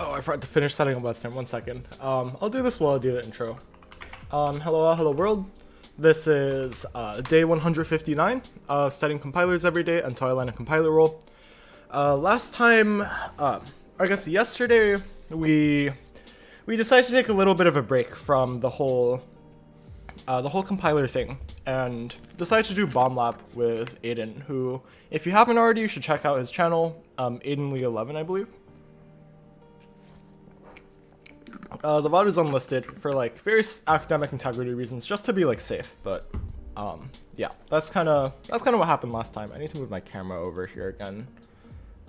Oh, I forgot to finish setting up last time. 1 second. I'll do this while I do the intro. Hello world. This is day 159 of studying compilers every day until I land a compiler role. Last time, I guess yesterday, we decided to take a little bit of a break from the whole compiler thing and decided to do Bomb Lab with Aiden, who, if you haven't already, you should check out his channel, Aiden Lee 11, I believe. The VOD is unlisted for like various academic integrity reasons, just to be like safe. But yeah, that's kind of what happened last time. I need to move my camera over here again.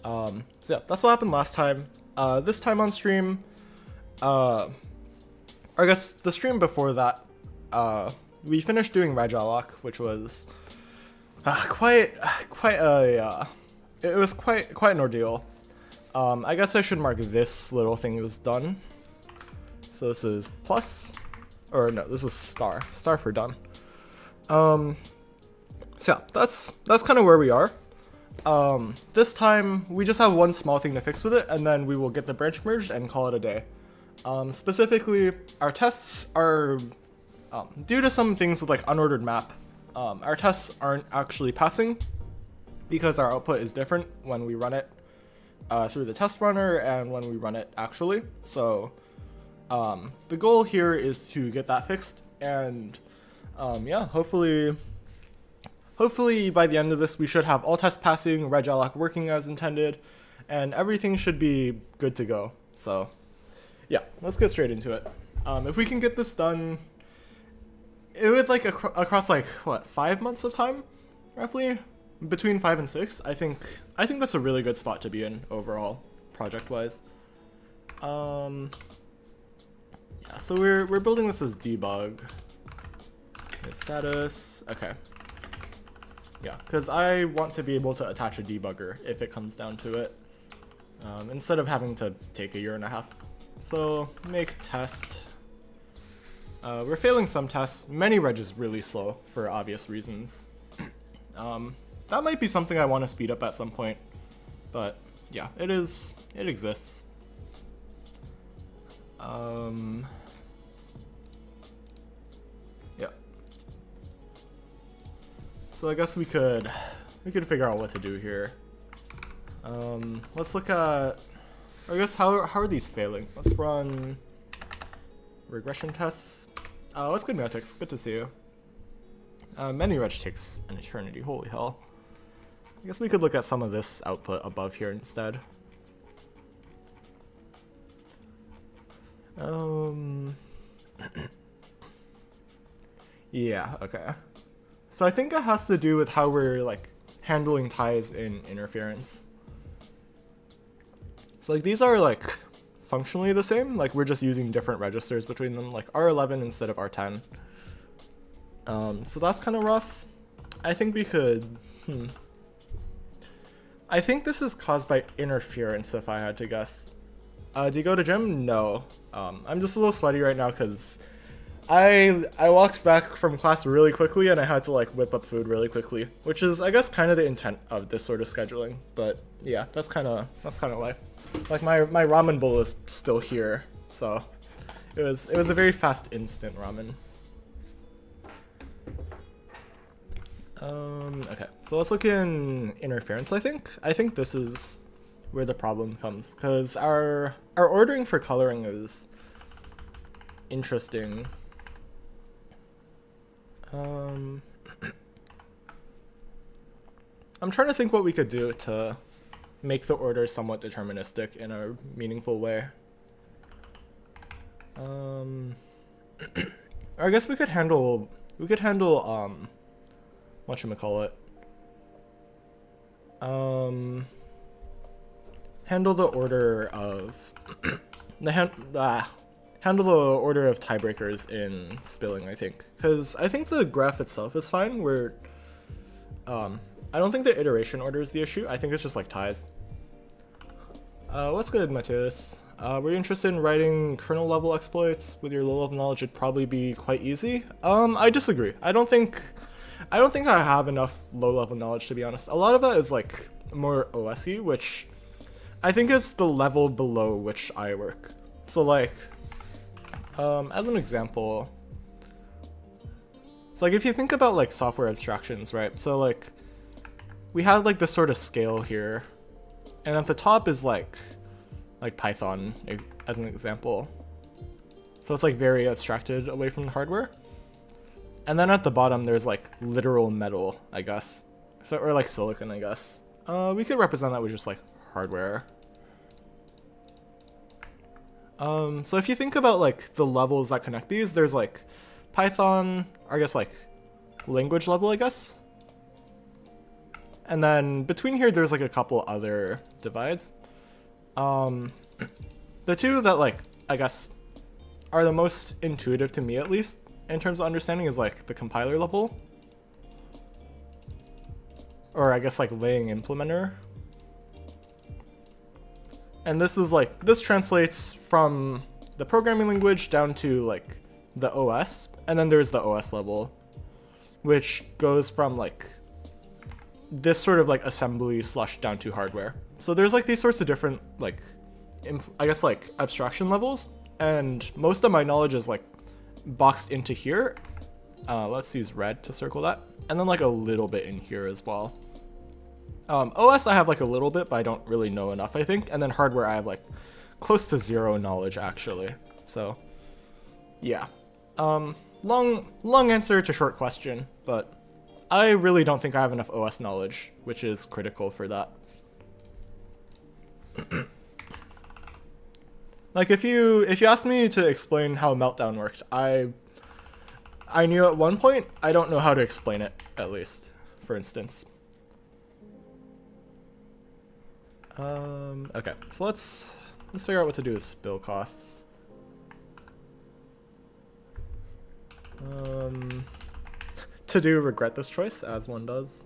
So yeah, that's what happened last time. This time on stream, or I guess the stream before that, we finished doing Regilock, which was quite an ordeal. I guess I should mark this little thing as done. So this is plus, or no, this is star for done. So yeah, that's kind of where we are. This time we just have one small thing to fix with it, and then we will get the branch merged and call it a day. Specifically, our tests are, due to some things with like unordered map, our tests aren't actually passing because our output is different when we run it through the test runner and when we run it actually. So the goal here is to get that fixed, and yeah, hopefully by the end of this we should have all tests passing, Regilock working as intended, and everything should be good to go. So yeah, let's get straight into it. If we can get this done, it would like across like what, 5 months of time, roughly between 5 and 6. I think that's a really good spot to be in overall, project wise. Yeah, so we're building this as debug. Status, okay. Yeah, because I want to be able to attach a debugger if it comes down to it, instead of having to take a year and a half. So make test. We're failing some tests. Many reg is really slow for obvious reasons. That might be something I want to speed up at some point, but yeah, it exists. Yeah. So I guess we could figure out what to do here. Let's look at, I guess, how are these failing? Let's run regression tests. What's good, Matix? Good to see you. Many reg takes an eternity. Holy hell. I guess we could look at some of this output above here instead. Yeah, okay. So I think it has to do with how we're like handling ties in interference. So like these are like functionally the same, like we're just using different registers between them, like R11 instead of R10. So that's kind of rough. I think we could, I think this is caused by interference if I had to guess. Do you go to gym? No. I'm just a little sweaty right now because I walked back from class really quickly and I had to like whip up food really quickly, which is I guess kind of the intent of this sort of scheduling. But yeah, that's kind of life. Like my ramen bowl is still here, so it was a very fast instant ramen. Okay, so let's look in interference. I think this is where the problem comes, because our ordering for coloring is interesting. I'm trying to think what we could do to make the order somewhat deterministic in a meaningful way. I guess we could handle whatchamacallit, handle the order of handle the order of tiebreakers in spilling, I think, because I think the graph itself is fine. I don't think the iteration order is the issue. I think it's just like ties. What's good, Matthias? Were you interested in writing kernel level exploits? With your low level knowledge, it'd probably be quite easy. I disagree. I don't think I have enough low level knowledge, to be honest. A lot of that is like more OSy, which I think it's the level below which I work. So like, as an example, so like if you think about like software abstractions, right? So like we have like this sort of scale here, and at the top is like Python as an example. So it's like very abstracted away from the hardware. And then at the bottom there's like literal metal, I guess. So, or like silicon, I guess. We could represent that with just like hardware. So if you think about like the levels that connect these, there's like Python, or I guess like language level, I guess. And then between here, there's like a couple other divides. The two that like, I guess, are the most intuitive to me at least, in terms of understanding, is like the compiler level. Or I guess like laying implementer. And this is like, this translates from the programming language down to like the OS, and then there's the OS level, which goes from like this sort of like assembly / down to hardware. So there's like these sorts of different like, I guess like abstraction levels, and most of my knowledge is like boxed into here. Let's use red to circle that, and then like a little bit in here as well. OS I have like a little bit, but I don't really know enough, I think. And then hardware I have like close to zero knowledge actually. So yeah, long answer to short question, but I really don't think I have enough OS knowledge, which is critical for that. Like if you asked me to explain how Meltdown worked, I knew at one point. I don't know how to explain it, at least, for instance. Okay, so let's figure out what to do with spill costs. To do regret this choice, as one does.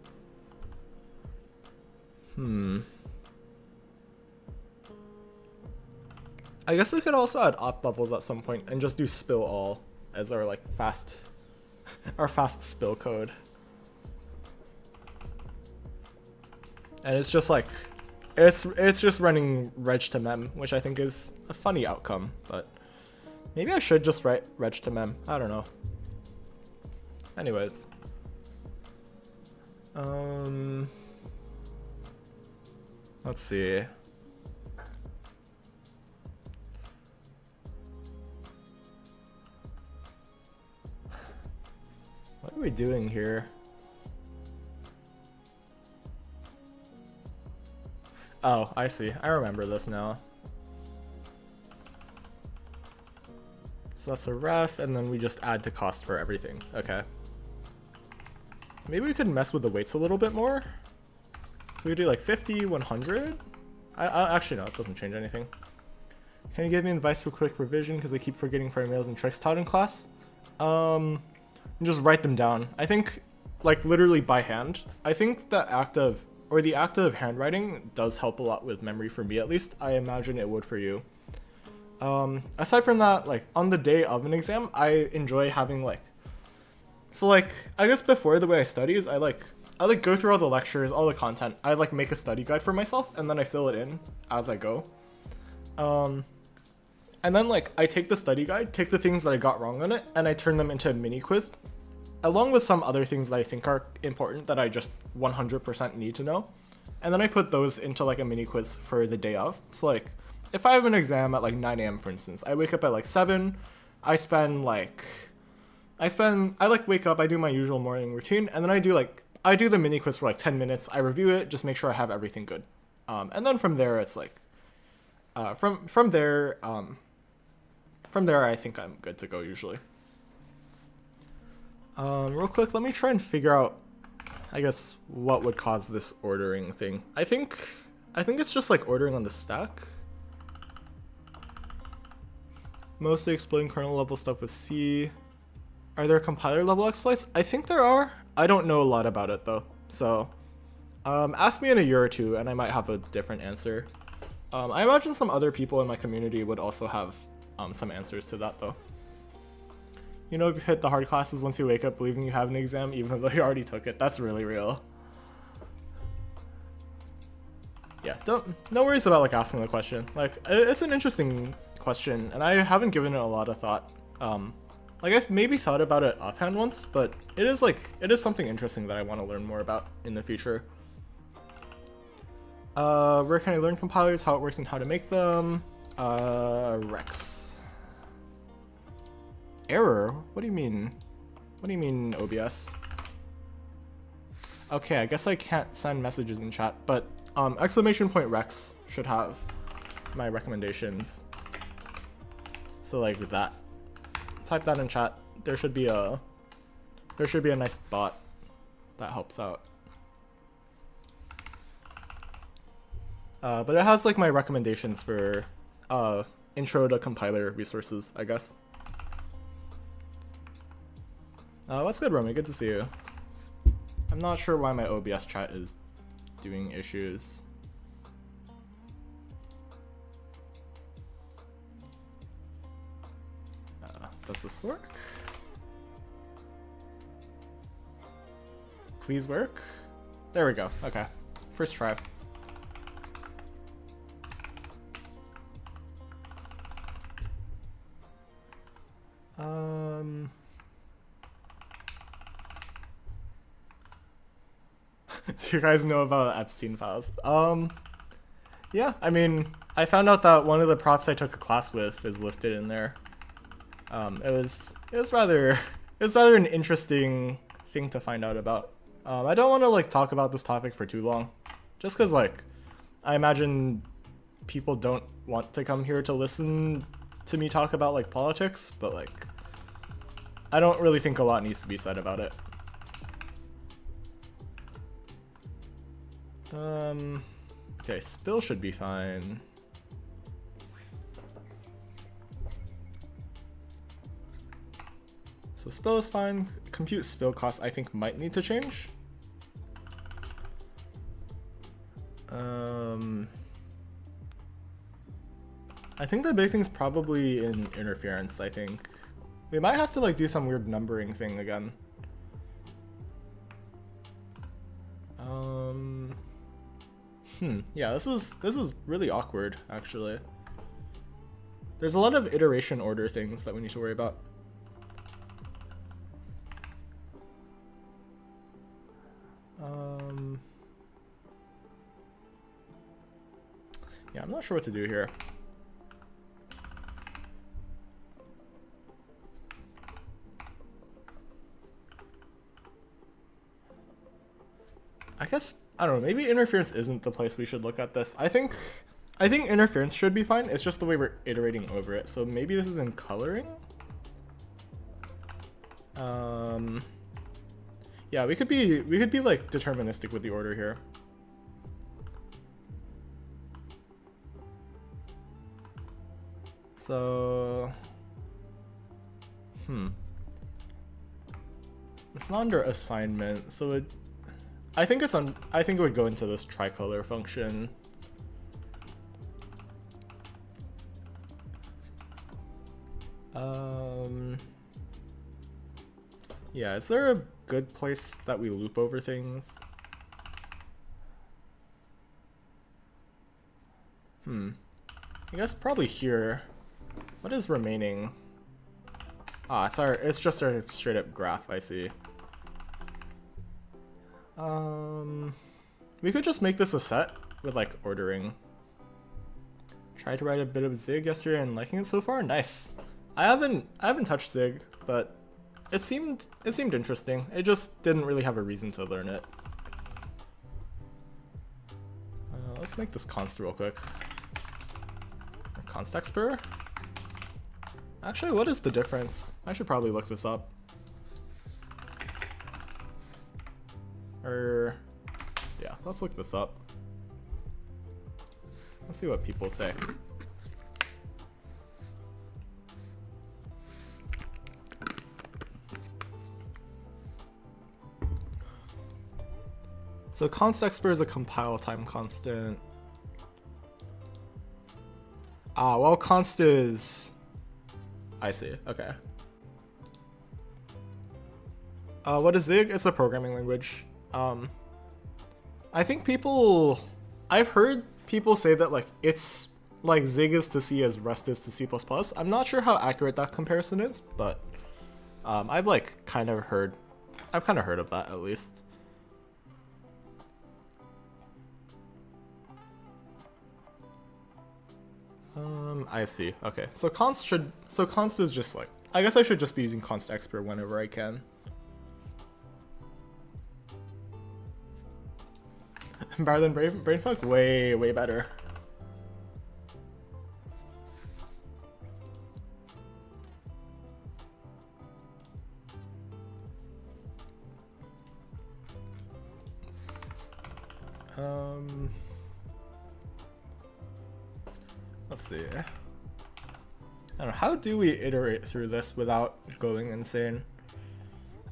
I guess we could also add op levels at some point and just do spill all as our like fast spill code. And it's just like, it's just running reg to mem, which I think is a funny outcome, but maybe I should just write reg to mem. I don't know. Anyways. Let's see. What are we doing here? Oh, I see. I remember this now. So that's a ref, and then we just add to cost for everything. Okay. Maybe we could mess with the weights a little bit more. We could do like 50, 100. Actually, no, it doesn't change anything. Can you give me advice for quick revision? Because I keep forgetting formulas and tricks taught in class. Just write them down. I think, like, literally by hand. I think the act of handwriting does help a lot with memory for me, at least. I imagine it would for you. Aside from that, like, on the day of an exam, I enjoy having, like, so, like, I guess before the way I study is I go through all the lectures, all the content. I, like, make a study guide for myself, and then I fill it in as I go. And then, like, I take the study guide, take the things that I got wrong on it, and I turn them into a mini quiz, along with some other things that I think are important that I just 100% need to know. And then I put those into, like, a mini quiz for the day of. So, like, if I have an exam at, like, 9 a.m., for instance, I wake up at, like, 7, I wake up, I do my usual morning routine, and then I do the mini quiz for, like, 10 minutes, I review it, just make sure I have everything good. And then from there, it's, like, from there, I think I'm good to go, usually. Real quick, let me try and figure out, I guess, what would cause this ordering thing. I think it's just, like, ordering on the stack. Mostly exploding kernel level stuff with C. Are there compiler level exploits? I think there are. I don't know a lot about it, though. So, ask me in a year or two, and I might have a different answer. I imagine some other people in my community would also have some answers to that, though. You know, if you hit the hard classes once you wake up believing you have an exam, even though you already took it. That's really real. yeah, no worries about like asking the question. Like it's an interesting question, and I haven't given it a lot of thought. Like I've maybe thought about it offhand once, but it is something interesting that I want to learn more about in the future. Where can I learn compilers, how it works, and how to make them? Rex. Error? What do you mean? What do you mean, OBS? Okay, I guess I can't send messages in chat, but !Rex should have my recommendations. So like that. Type that in chat. There should be a nice bot that helps out. But it has like my recommendations for intro to compiler resources, I guess. What's good, Romy? Good to see you. I'm not sure why my OBS chat is doing issues. Does this work? Please work? There we go. Okay. First try. Do you guys know about Epstein files? Yeah, I mean, I found out that one of the profs I took a class with is listed in there. It was rather an interesting thing to find out about. I don't want to like talk about this topic for too long, just because like I imagine people don't want to come here to listen to me talk about like politics, but like I don't really think a lot needs to be said about it. Okay, spill should be fine. So spill is fine. Compute spill costs I think might need to change. I think the big thing's probably in interference, I think. We might have to like do some weird numbering thing again. Yeah, this is really awkward, actually. There's a lot of iteration order things that we need to worry about. Yeah, I'm not sure what to do here. I guess, I don't know, maybe interference isn't the place we should look at this. I think interference should be fine. It's just the way we're iterating over it. So maybe this is in coloring? Yeah, we could be like deterministic with the order here. So it's not under assignment, so I think it would go into this tricolor function. Yeah, is there a good place that we loop over things? I guess probably here. What is remaining? Ah, it's just our straight up graph, I see. We could just make this a set with like ordering. Tried to write a bit of Zig yesterday and liking it so far. Nice. I haven't touched Zig, but it seemed interesting. It just didn't really have a reason to learn it. Let's make this const real quick. Const expr? Actually, what is the difference? I should probably look this up. Yeah, let's look this up. Let's see what people say. So const expr is a compile time constant. Ah, well, const is... I see, okay. What is Zig? It's a programming language. I think people I've heard people say that like it's like Zig is to C as Rust is to C++. I'm not sure how accurate that comparison is, but I've kind of heard of that at least. I see. Okay, so const is just like, I guess I should just be using const expr whenever I can. Better than Brainfuck? Way better. Let's see. I don't know, how do we iterate through this without going insane?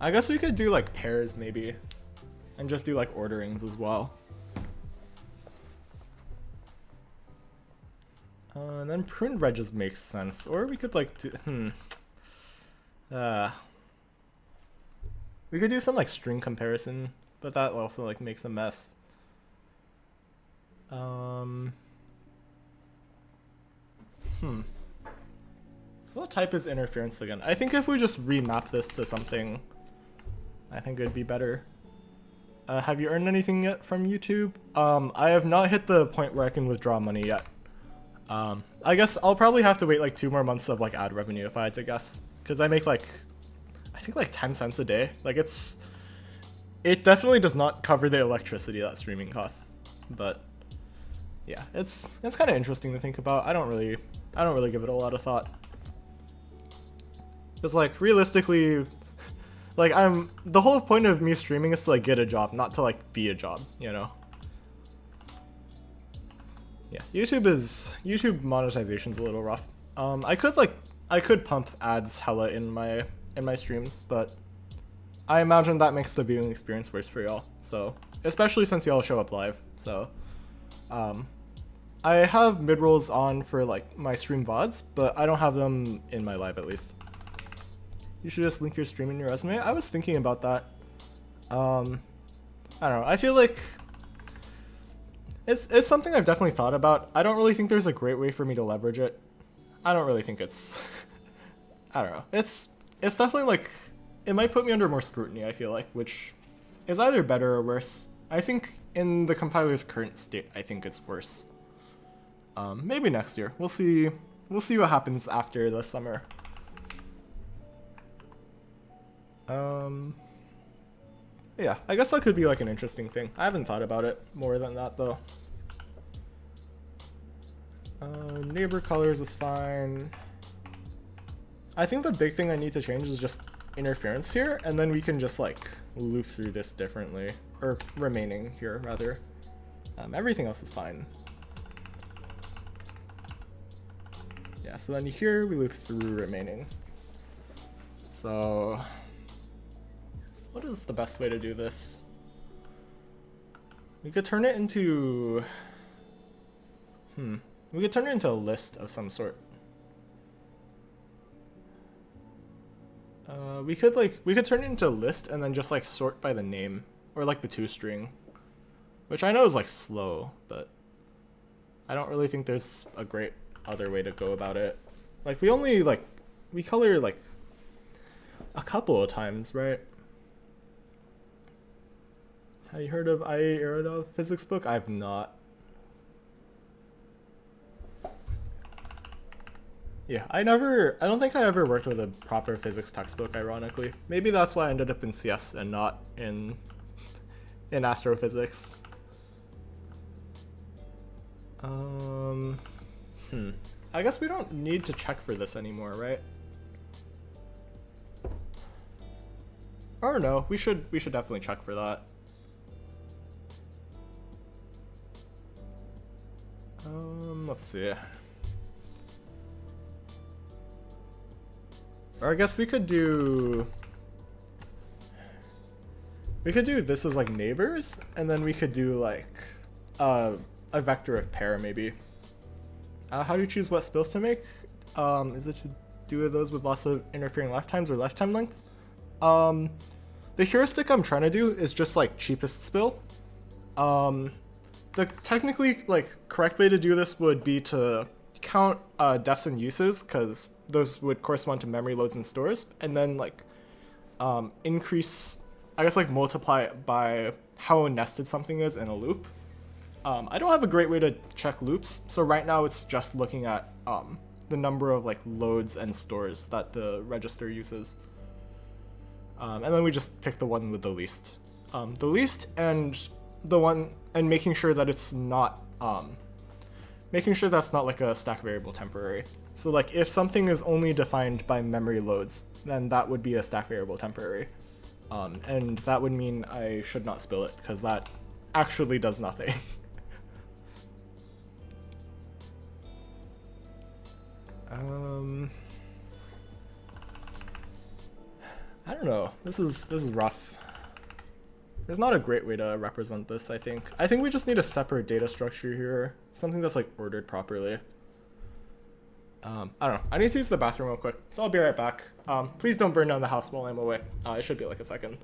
I guess we could do like pairs maybe, and just do like orderings as well. And then prune regs makes sense, or we could like do, we could do some like string comparison, but that also like makes a mess. So what type is interference again? I think if we just remap this to something, I think it'd be better. Have you earned anything yet from YouTube? I have not hit the point where I can withdraw money yet. I guess I'll probably have to wait like 2 more months of like ad revenue if I had to guess, because I make like, I think like 10 cents a day. Like it definitely does not cover the electricity that streaming costs, but yeah, it's kind of interesting to think about. I don't really give it a lot of thought. It's like realistically, like the whole point of me streaming is to like get a job, not to like be a job, you know? Yeah, YouTube monetization's a little rough. I could pump ads hella in my streams, but I imagine that makes the viewing experience worse for y'all. So, especially since y'all show up live. So, I have mid-rolls on for like my stream VODs, but I don't have them in my live at least. You should just link your stream in your resume. I was thinking about that. I don't know. I feel like it's something I've definitely thought about. I don't really think there's a great way for me to leverage it. I don't really think it's I don't know. It's definitely like, it might put me under more scrutiny, I feel like, which is either better or worse. I think in the compiler's current state, I think it's worse. Maybe next year. We'll see what happens after the summer. Yeah, I guess that could be like an interesting thing. I haven't thought about it more than that though. Neighbor colors is fine. I think the big thing I need to change is just interference here, and then we can just like loop through this differently, or remaining here rather. Everything else is fine. Yeah, so then here we loop through remaining. So what is the best way to do this? We could turn it into we could turn it into a list of some sort. We could turn it into a list and then just like sort by the name, or like the toString, which I know is like slow, but I don't really think there's a great other way to go about it. Like we color like a couple of times, right? Have you heard of I.A. Irodov physics book? I've not. Yeah, I don't think I ever worked with a proper physics textbook, ironically. Maybe that's why I ended up in CS and not in astrophysics. I guess we don't need to check for this anymore, right? Or no, we should definitely check for that. Let's see. Or I guess we could do this as like neighbors, and then we could do like a vector of pair maybe. How do you choose what spills to make? Is it to do those with lots of interfering lifetimes or lifetime length? The heuristic I'm trying to do is just like cheapest spill. the technically like correct way to do this would be to count defs and uses, because those would correspond to memory loads and stores, and then like increase, I guess like multiply it by how nested something is in a loop. I don't have a great way to check loops, so right now it's just looking at the number of like loads and stores that the register uses. And then we just pick the one with the least. The least and the one, and making sure that it's not, making sure that's not like a stack variable temporary. So like if something is only defined by memory loads, then that would be a stack variable temporary. And that would mean I should not spill it, because that actually does nothing. I don't know. This is rough. There's not a great way to represent this, I think. I think we just need a separate data structure here. Something that's like ordered properly. I don't know. I need to use the bathroom real quick, so I'll be right back. Please don't burn down the house while I'm away. It should be like a second.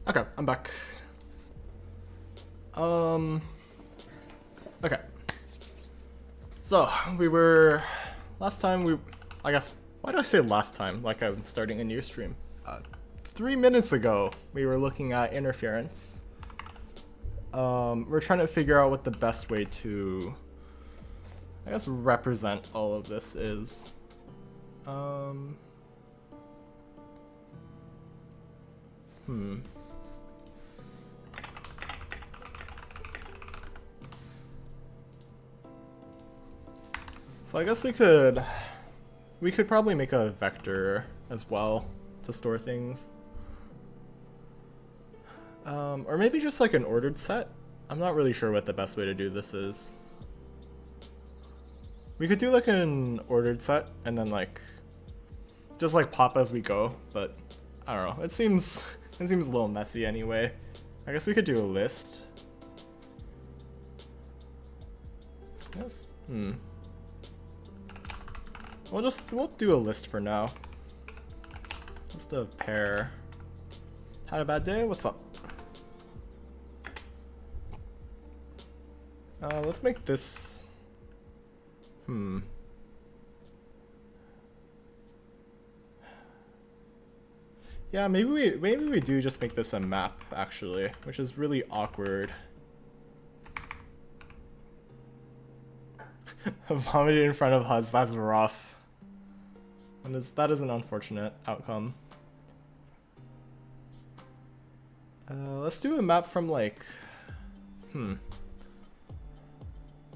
Okay, I'm back. Okay. So, last time I guess, why do I say last time, like I'm starting a new stream? 3 minutes ago, we were looking at interference. We're trying to figure out what the best way to, I guess, represent all of this is. So I guess we could probably make a vector as well to store things. Or maybe just like an ordered set. I'm not really sure what the best way to do this is. We could do like an ordered set and then like just like pop as we go, but I don't know. It seems a little messy anyway. I guess we could do a list. Yes. We'll do a list for now. List of pair. Had a bad day? What's up? Let's make this. Yeah, maybe we do just make this a map actually, which is really awkward. Vomited in front of Huz, that's rough. That is an unfortunate outcome. Let's do a map from like,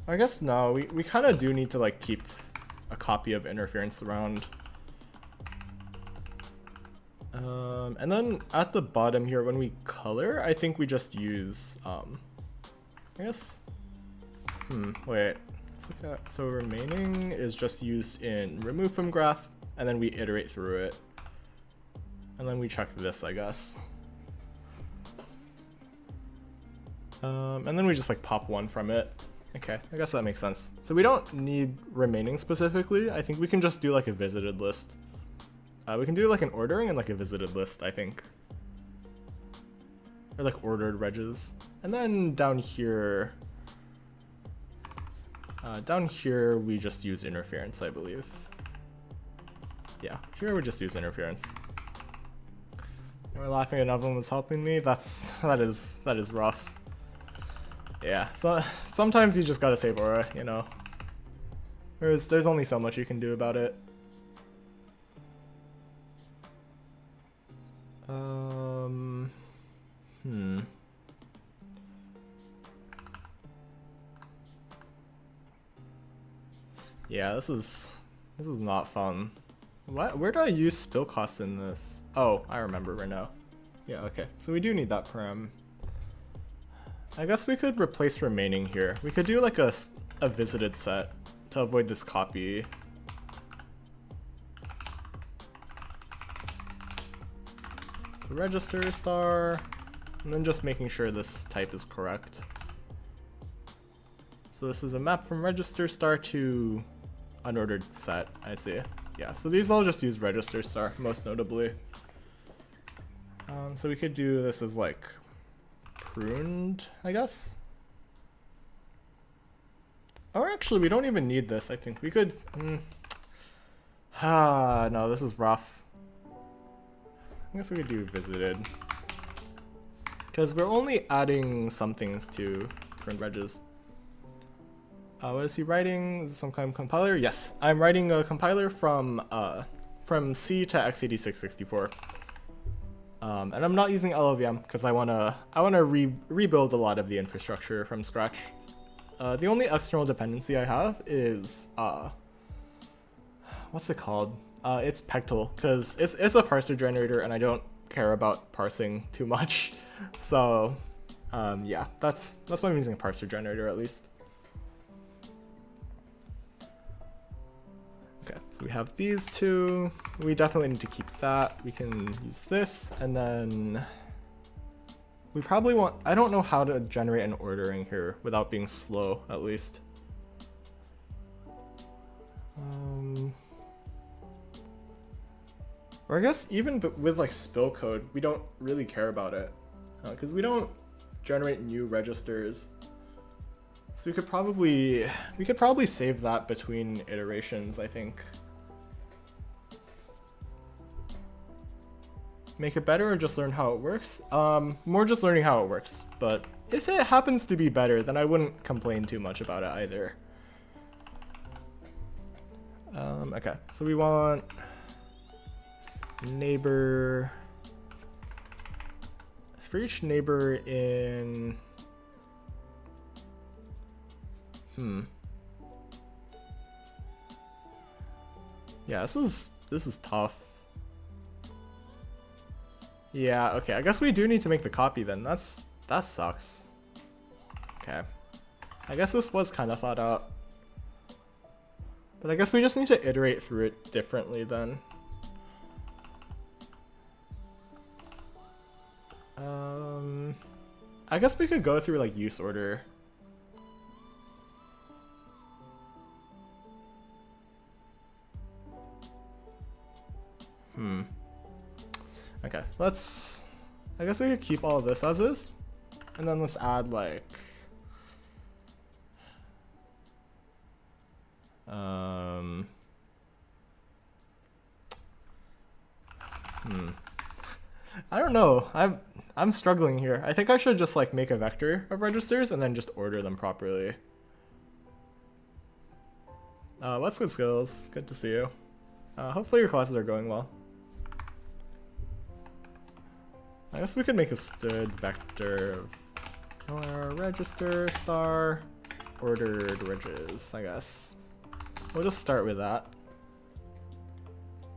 I guess no, we kind of do need to like keep a copy of interference around. And then at the bottom here, when we color, I think we just use, I guess, wait, let's look at, so remaining is just used in remove from graph, and then we iterate through it. And then we check this, I guess. And then we just like pop one from it. Okay, I guess that makes sense. So we don't need remaining specifically. I think we can just do like a visited list. We can do like an ordering and like a visited list, I think. Or like ordered regs. And then down here we just use interference, I believe. Yeah, here we just use interference. And we're laughing and Evelyn was helping me. That is rough. Yeah, so sometimes you just gotta save Aura, you know. There's only so much you can do about it. Yeah, this is not fun. What? Where do I use spill costs in this? Oh, I remember right now. Yeah, okay. So we do need that param. I guess we could replace remaining here. We could do like a visited set to avoid this copy. So register star, and then just making sure this type is correct. So this is a map from register star to unordered set, I see. Yeah, so these all just use register star, most notably. So we could do this as like pruned, I guess. Or actually, we don't even need this, I think. We could... no, this is rough. I guess we could do visited. Because we're only adding some things to print regs. What is he writing? Is this some kind of compiler? Yes, I'm writing a compiler from C to XCD664. And I'm not using LLVM because I wanna rebuild a lot of the infrastructure from scratch. The only external dependency I have is what's it called? It's Pectool, because it's a parser generator and I don't care about parsing too much. So yeah, that's why I'm using a parser generator at least. Okay, so we have these two. We definitely need to keep that. We can use this, and then we probably want, I don't know how to generate an ordering here without being slow, at least. Or I guess even with like spill code, we don't really care about it, because we don't generate new registers. So we could probably save that between iterations, I think. Make it better or just learn how it works? More just learning how it works, but if it happens to be better, then I wouldn't complain too much about it either. Okay, so we want neighbor for each neighbor in Yeah, this is tough. Yeah, okay, I guess we do need to make the copy then. That sucks. Okay. I guess this was kind of thought out. But I guess we just need to iterate through it differently then. I guess we could go through like use order. Okay, I guess we could keep all of this as is. And then let's add like I don't know. I'm struggling here. I think I should just like make a vector of registers and then just order them properly. What's good, Skittles? Good to see you. Hopefully your classes are going well. I guess we could make a std vector of register star ordered regis, I guess. We'll just start with that.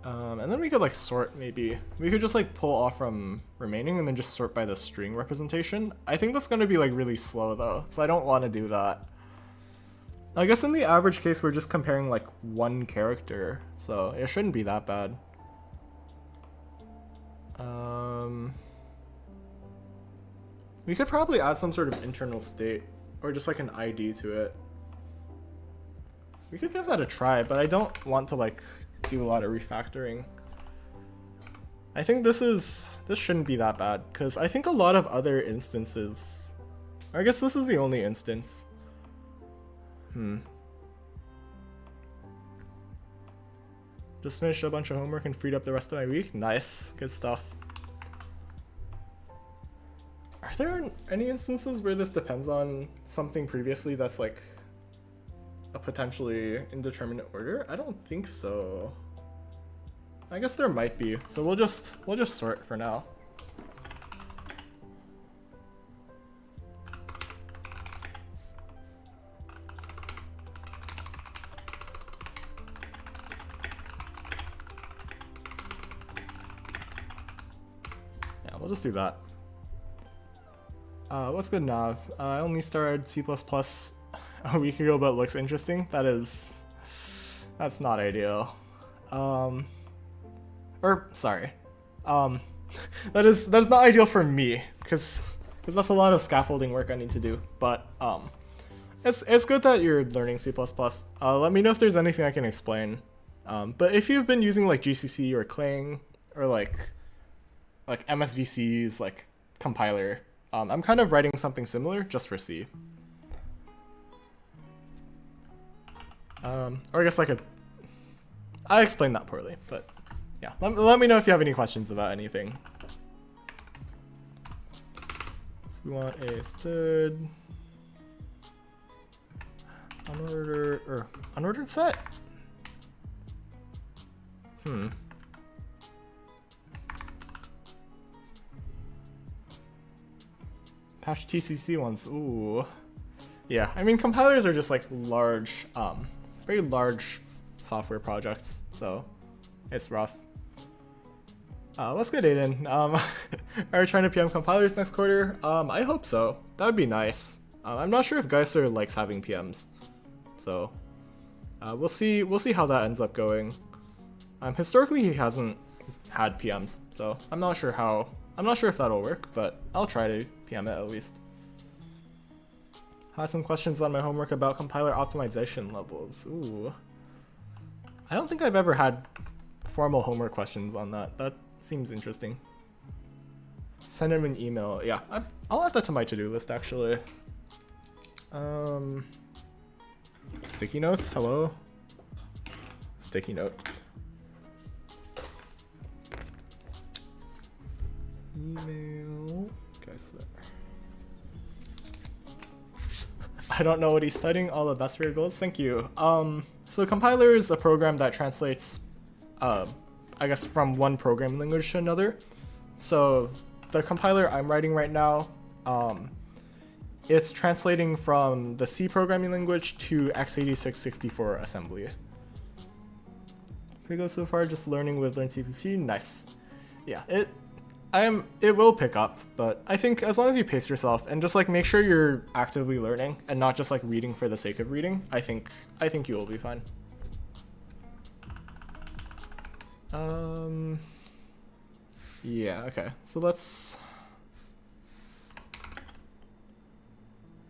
And then we could like sort maybe. We could just like pull off from remaining and then just sort by the string representation. I think that's going to be like really slow though, so I don't want to do that. I guess in the average case we're just comparing like one character, so it shouldn't be that bad. We could probably add some sort of internal state or just like an ID to it. We could give that a try, but I don't want to like do a lot of refactoring. I think this shouldn't be that bad because I think a lot of other instances, or I guess this is the only instance. Just finished a bunch of homework and freed up the rest of my week. Nice, good stuff. Are there any instances where this depends on something previously that's like a potentially indeterminate order? I don't think so. I guess there might be, so we'll just sort for now. Yeah, we'll just do that. What's good, Nav? I only started C++ a week ago, but it looks interesting. That's not ideal. Sorry. That is not ideal for me, because that's a lot of scaffolding work I need to do. But it's good that you're learning C++. Let me know if there's anything I can explain. But if you've been using like GCC or Clang or like MSVC's like compiler, I'm kind of writing something similar just for C. Or I guess I explained that poorly, but yeah. Let me know if you have any questions about anything. So we want a std unordered set. Patch TCC ones. Ooh. Yeah, I mean compilers are just like large, very large software projects, so it's rough. What's good, Aiden? Are you trying to PM compilers next quarter? I hope so. That would be nice. I'm not sure if Geisler likes having PMs, so we'll see how that ends up going. Historically, he hasn't had PMs, so I'm not sure if that'll work, but I'll try to PM it at least. Had some questions on my homework about compiler optimization levels. Ooh. I don't think I've ever had formal homework questions on that. That seems interesting. Send him an email. Yeah, I'll add that to my to-do list actually. Sticky notes, hello? Sticky note. Email. Guys, there. I don't know what he's studying. All the best for your goals. Thank you. So compiler is a program that translates, I guess, from one programming language to another. So the compiler I'm writing right now, it's translating from the C programming language to x86-64 assembly. Pretty good so far, just learning with Learn CPP. Nice. Yeah, it will pick up, but I think as long as you pace yourself and just like make sure you're actively learning and not just like reading for the sake of reading, I think you will be fine. Yeah, okay. So let's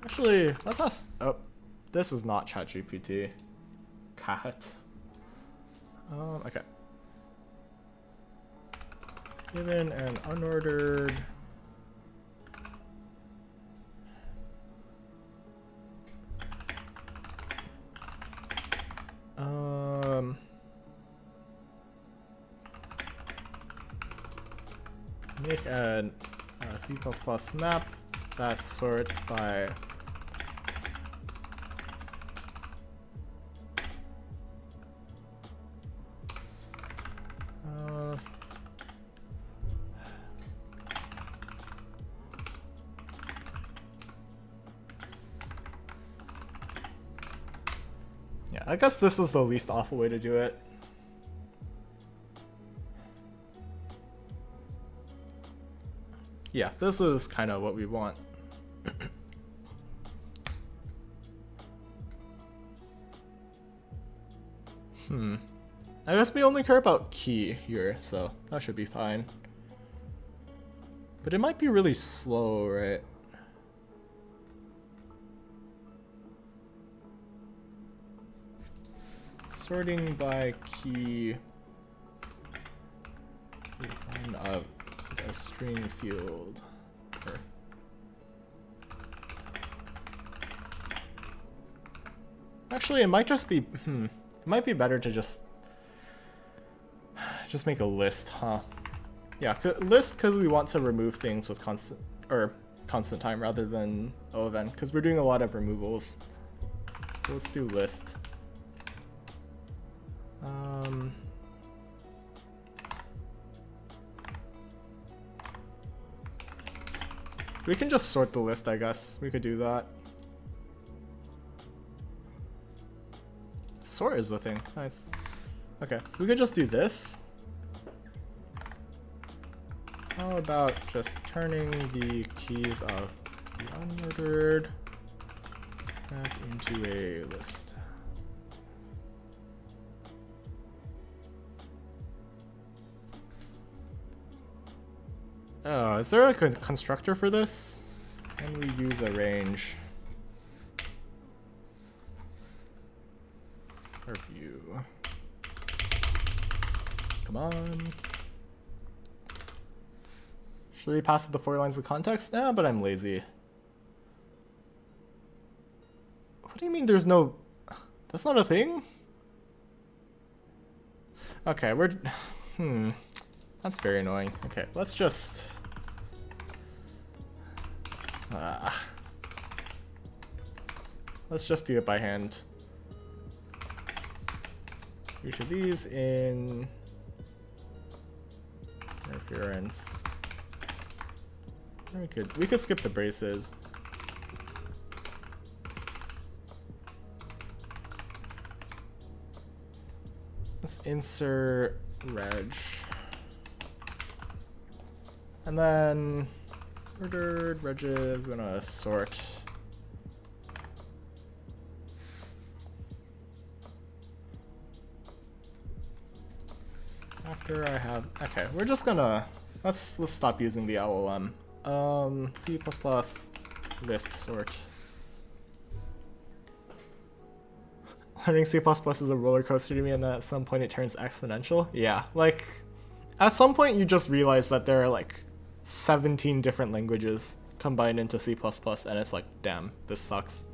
actually let's ask. Oh, this is not ChatGPT. Cat. Okay. Given an unordered make a C++ map that sorts by yeah, I guess this is the least awful way to do it. Yeah, this is kind of what we want. I guess we only care about key here, so that should be fine. But it might be really slow, right? Sorting by key of a string field. Actually, it might just be it might be better to just make a list, huh? Yeah, list because we want to remove things with constant time rather than O(n) because we're doing a lot of removals. So let's do list. We can just sort the list, I guess. We could do that. Sort is the thing. Nice. Okay, so we could just do this. How about just turning the keys of the unordered back into a list? Oh, is there like a constructor for this? Can we use a range? Review. Come on. Should we pass the 4 lines of context? Nah, but I'm lazy. What do you mean there's no... That's not a thing? Okay, we're... That's very annoying. Okay, let's just... Let's just do it by hand. Each of these in interference. We could skip the braces. Let's insert reg. And then ordered reges, we're gonna sort. After I have, okay, we're just gonna, let's stop using the LLM. C++ list sort. Learning C++ is a roller coaster to me, and then at some point it turns exponential. Yeah, like, at some point you just realize that there are like 17 different languages combined into C++, and it's like, damn, this sucks.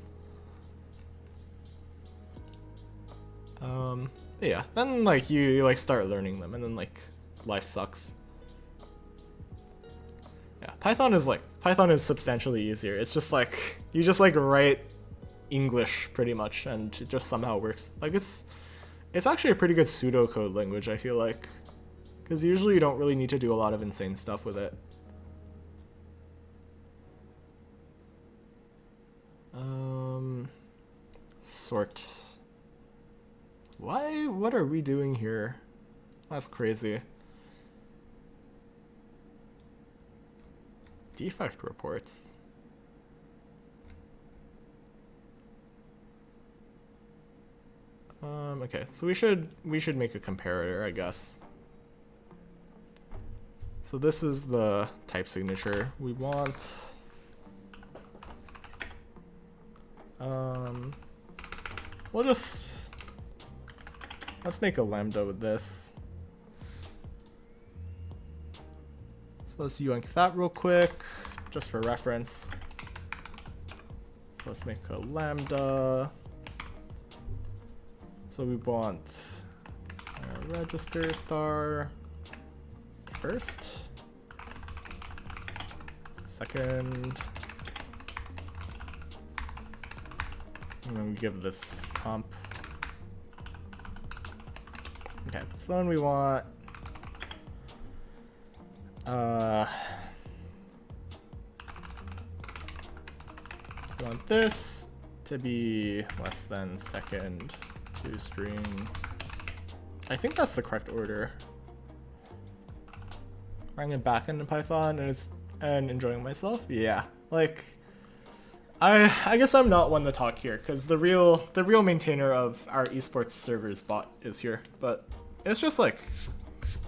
Yeah, then like you like start learning them, and then like life sucks. Yeah, Python is substantially easier. It's just like you just like write English pretty much, and it just somehow works. Like it's actually a pretty good pseudocode language, I feel like, because usually you don't really need to do a lot of insane stuff with it. Sort. Why? What are we doing here? That's crazy. Defect reports. Okay, so we should make a comparator, I guess. So this is the type signature we want. Let's make a lambda with this. So let's yoink that real quick, just for reference. So let's make a lambda. So we want a register star first, second, and then we give this comp. Okay, so then we want this to be less than second to string. I think that's the correct order. Running it back into Python and enjoying myself. Yeah, like I guess I'm not one to talk here because the real maintainer of our esports servers bot is here. But it's just like,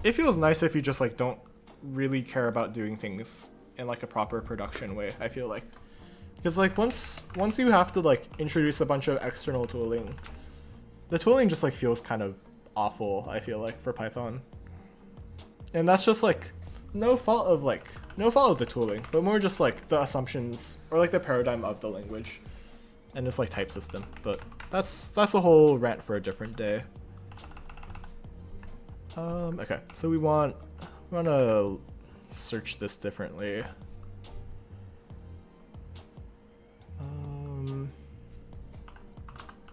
it feels nice if you just like don't really care about doing things in like a proper production way, I feel like. Because like once you have to like introduce a bunch of external tooling, the tooling just like feels kind of awful, I feel like, for Python. And that's just like no fault of the tooling, but more just like the assumptions or like the paradigm of the language and its like type system. But that's a whole rant for a different day. Okay, so we want to search this differently.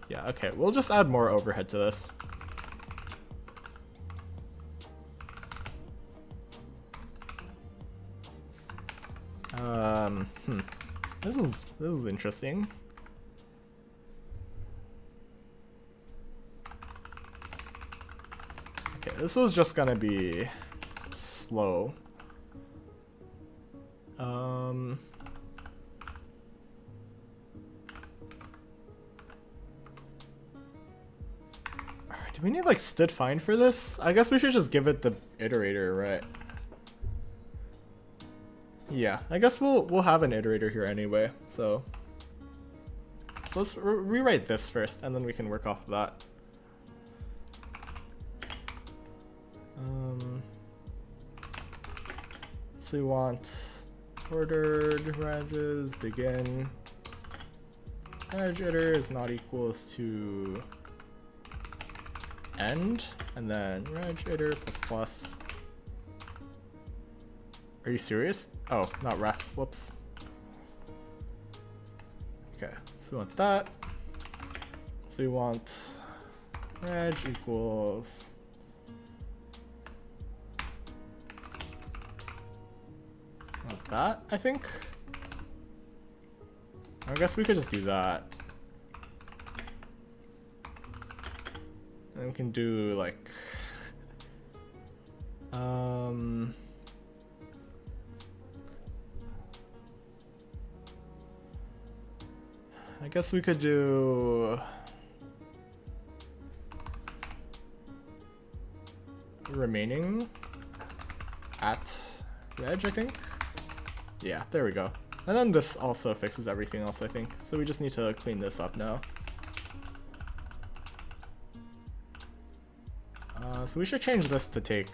Yeah, okay, we'll just add more overhead to this. This is interesting. Okay, this is just gonna be slow. Do we need like std find for this? I guess we should just give it the iterator, right? Yeah, I guess we'll have an iterator here anyway, so let's rewrite this first, and then we can work off of that. So we want ordered ranges begin. Reg iter is not equals to end, and then reg iter plus plus. Are you serious? Oh, not ref. Whoops. Okay, so we want that. So we want reg equals like that, I think. I guess we could just do that. And we can do like I guess we could do remaining at reg, I think. Yeah, there we go. And then this also fixes everything else, I think. So we just need to clean this up now. So we should change this to take...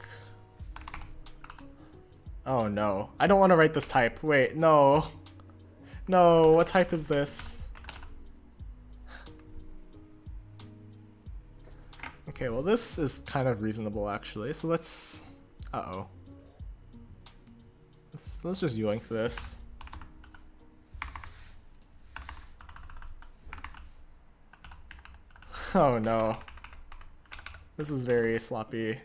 Oh no, I don't want to write this type. Wait, no. No, what type is this? Okay, well this is kind of reasonable actually. So let's... Uh-oh. Let's just yoink this. Oh no. This is very sloppy.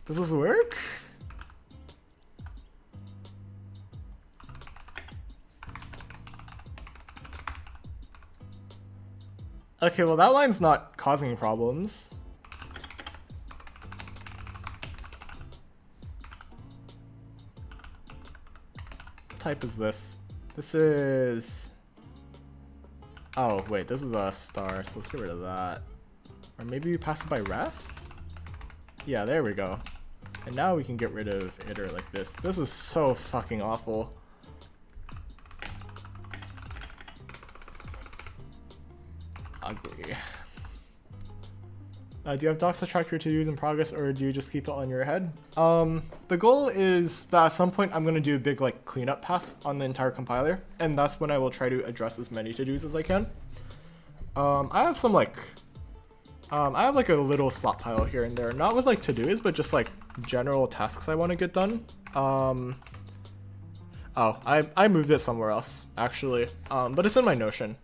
Does this work? Okay, well that line's not causing problems. What type is this? This is... Oh, wait, this is a star, so let's get rid of that. Or maybe we pass it by ref? Yeah, there we go. And now we can get rid of iter like this. This is so fucking awful. Ugly. Do you have docs to track your to-dos in progress, or do you just keep it on your head? The goal is that at some point I'm going to do a big like cleanup pass on the entire compiler, and that's when I will try to address as many to-dos as I can. I have some like, I have like a little slot pile here and there, not with like to-dos, but just like general tasks I want to get done. Oh, I moved it somewhere else actually, but it's in my Notion.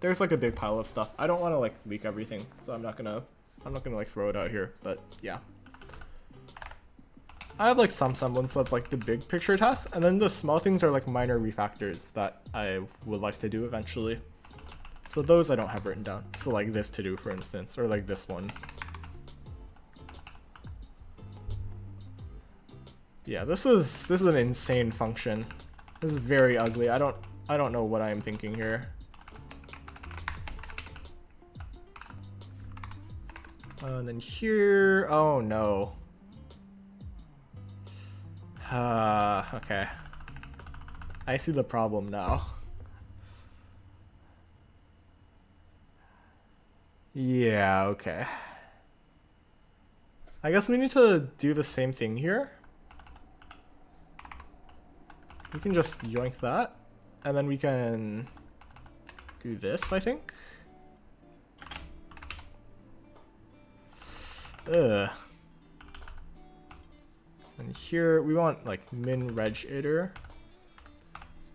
There's like a big pile of stuff. I don't want to like leak everything, so I'm not gonna like throw it out here, but yeah. I have like some semblance of like the big picture tasks, and then the small things are like minor refactors that I would like to do eventually. So those I don't have written down. So like this to do, for instance, or like this one. Yeah, this is an insane function. This is very ugly. I don't know what I am thinking here. And then here, oh no. Okay. I see the problem now. Yeah, okay. I guess we need to do the same thing here. We can just yoink that, and then we can do this, I think. Ugh. And here we want like min reg iter.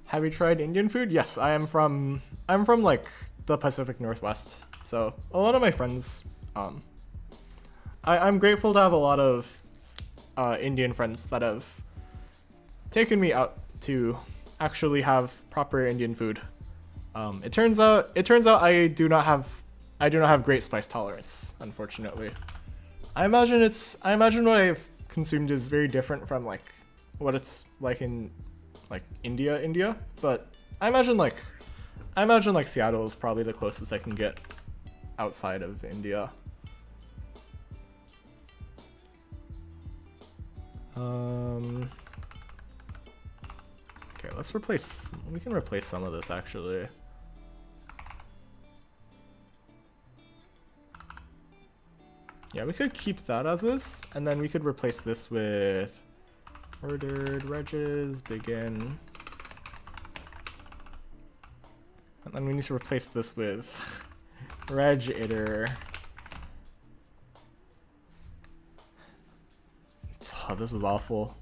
Have you tried Indian food? Yes, I'm from like the Pacific Northwest. So a lot of my friends, I'm grateful to have a lot of Indian friends that have taken me out to actually have proper Indian food. It turns out I do not have great spice tolerance, unfortunately. I imagine what I've consumed is very different from like what it's like in like India, but I imagine like Seattle is probably the closest I can get outside of India. Okay, we can replace some of this actually. Yeah, we could keep that as is, and then we could replace this with ordered reges, begin. And then we need to replace this with reg iter. Oh, this is awful.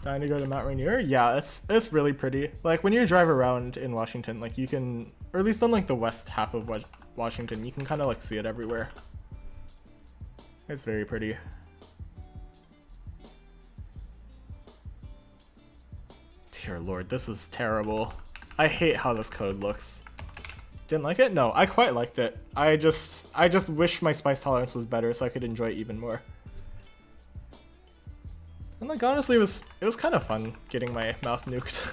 Dying to go to Mount Rainier? Yeah, it's really pretty. Like when you drive around in Washington, like you can, or at least on like the west half of Washington, you can kind of like see it everywhere. It's very pretty. Dear Lord, this is terrible. I hate how this code looks. Didn't like it? No, I quite liked it. I just wish my spice tolerance was better so I could enjoy it even more. And like honestly, it was kind of fun getting my mouth nuked.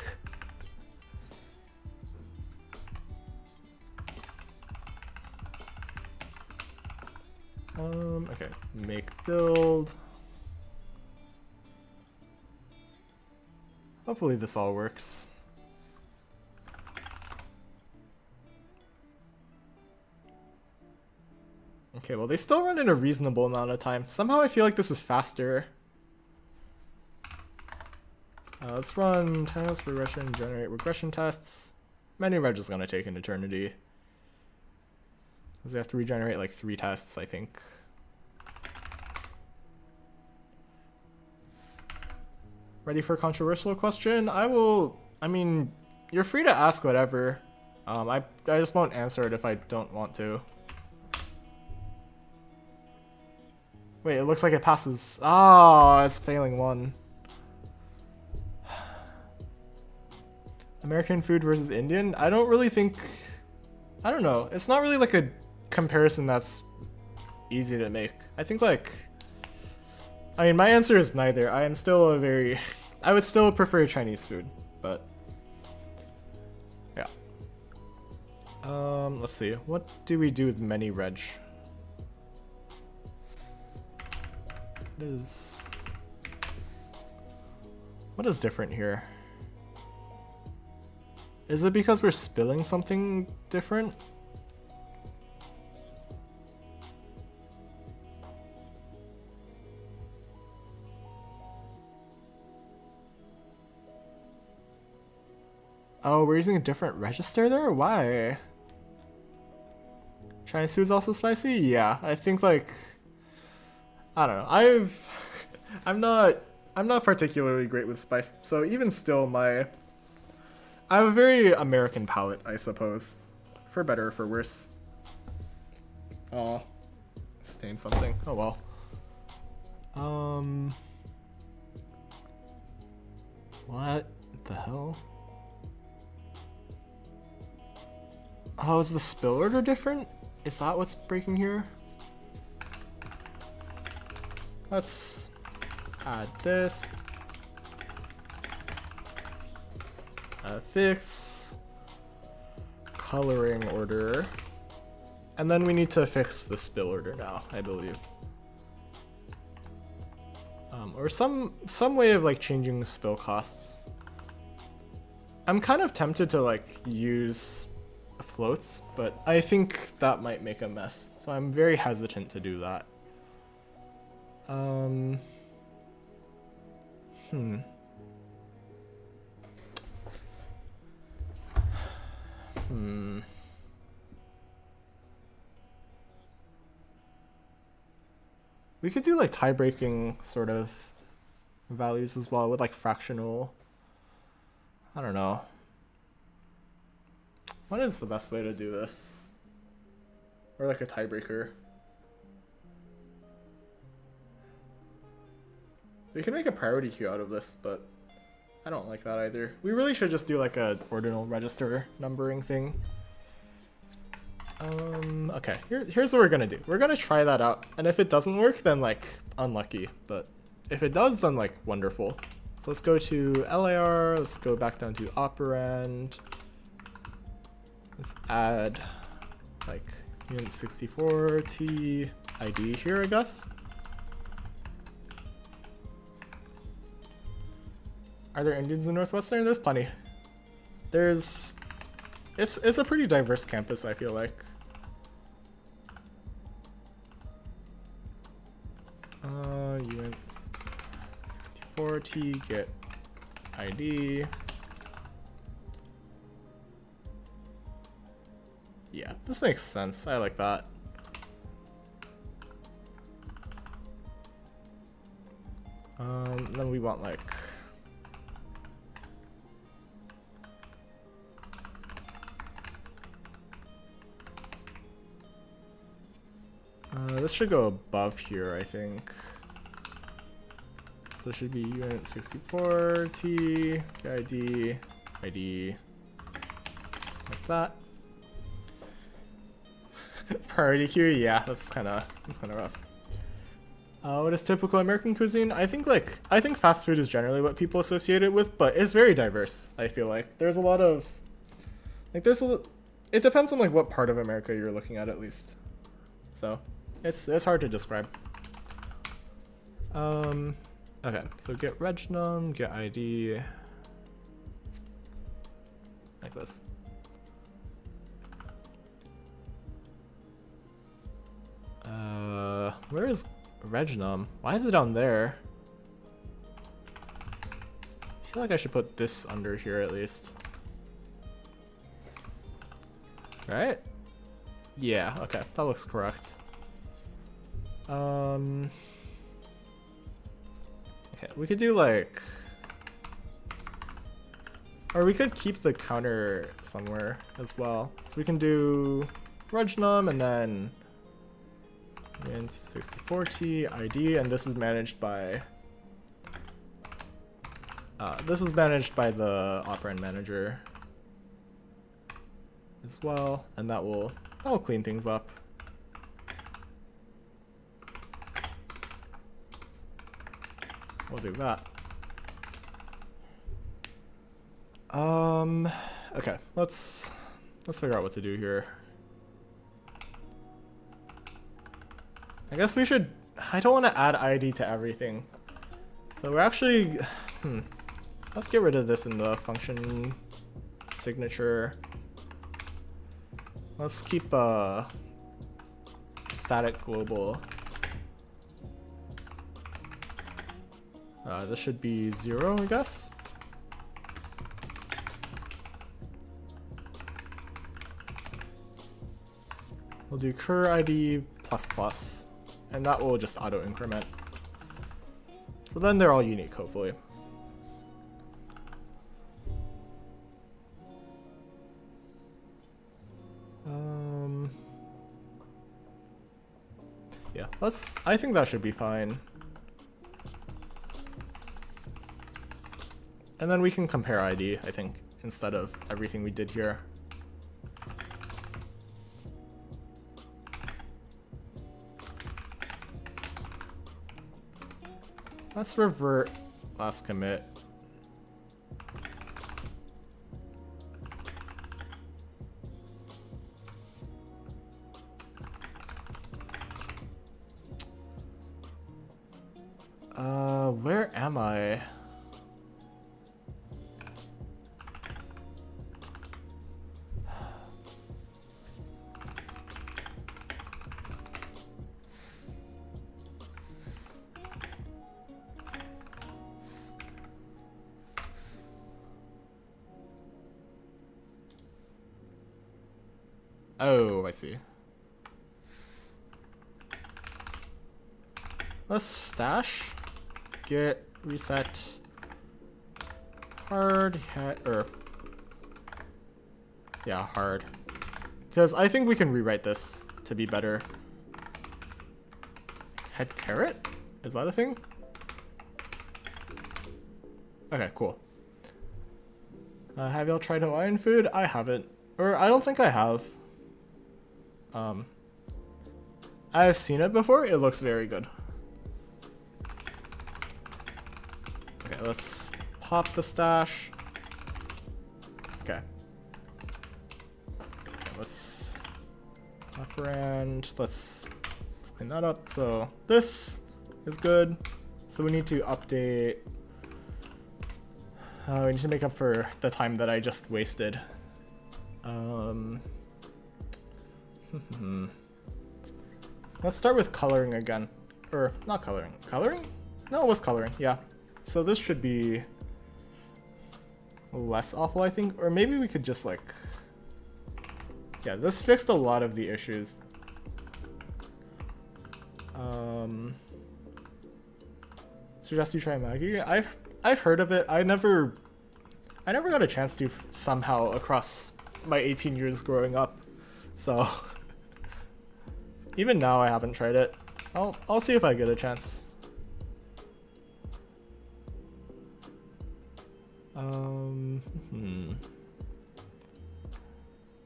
Okay, make build. Hopefully this all works. Okay, well they still run in a reasonable amount of time. Somehow I feel like this is faster. Let's run test regression, generate regression tests. Many reg is gonna take an eternity. Because we have to regenerate like 3 tests, I think. Ready for a controversial question? I mean, you're free to ask whatever. I just won't answer it if I don't want to. Wait, it looks like it passes. Oh, it's failing 1. American food versus Indian? I don't really think, I don't know. It's not really like a comparison that's easy to make. I think like, I mean, my answer is neither. I am still a very, I would still prefer Chinese food, but yeah. Let's see. What do we do with many reg? What is different here? Is it because we're spilling something different? Oh, we're using a different register there? Why? Chinese food's also spicy? Yeah, I think like, I don't know. I'm not particularly great with spice, so even still I have a very American palate, I suppose. For better or for worse. Oh, stained something. Oh well. What the hell? Oh, is the spill order different? Is that what's breaking here? Let's add this. Fix coloring order. And then we need to fix the spill order now, I believe. Or some way of like changing the spill costs. I'm kind of tempted to like use floats, but I think that might make a mess. So I'm very hesitant to do that. We could do like tie-breaking sort of values as well with like fractional. I don't know. What is the best way to do this? Or like a tiebreaker. We can make a priority queue out of this, but I don't like that either. We really should just do like a ordinal register numbering thing. Okay, here's what we're gonna do. We're gonna try that out, and if it doesn't work, then like unlucky, but if it does, then like wonderful. So let's go to LAR, let's go back down to operand. Let's add like unit 64 T ID here, I guess. Are there Indians in Northwestern? There's plenty. It's a pretty diverse campus, I feel like. Unit 64 T get ID. Yeah, this makes sense. I like that. Then we want like this should go above here, I think. So it should be unit 64 T ID ID like that. Priority queue, yeah, that's kind of rough. What is typical American cuisine? I think fast food is generally what people associate it with, but it's very diverse. I feel like there's a lot of like it depends on like what part of America you're looking at least. So it's hard to describe. Okay, so get regnum, get ID, like this. Where is regnum? Why is it down there? I feel like I should put this under here at least. Right? Yeah, okay, that looks correct. Okay, we could do like, or we could keep the counter somewhere as well. So we can do regnum and then 64T ID, and this is managed by the operand manager. as well, and that'll clean things up. We'll do that. Okay, let's figure out what to do here. I guess we should, I don't want to add ID to everything. So we're actually, let's get rid of this in the function signature. Let's keep a static global. This should be 0, I guess. We'll do cur ID ++, and that will just auto increment. So then they're all unique, hopefully. Yeah, I think that should be fine. And then we can compare ID, I think, instead of everything we did here. Let's revert last commit. Where am I? Oh, I see. Let's stash, get, reset, hard, yeah, hard. Because I think we can rewrite this to be better. Head carrot? Is that a thing? Okay, cool. Have y'all tried Hawaiian food? I haven't. Or I don't think I have. I've seen it before. It looks very good. Okay, let's pop the stash. Okay. Let's operand. Let's clean that up. So this is good. So we need to update. We need to make up for the time that I just wasted. Let's start with coloring again. Or, not coloring. Coloring? No, it was coloring, yeah. So this should be less awful, I think. Or maybe we could just like... Yeah, this fixed a lot of the issues. Suggest you try Maggie? I've heard of it. I never got a chance to somehow across my 18 years growing up. So even now I haven't tried it. I'll see if I get a chance.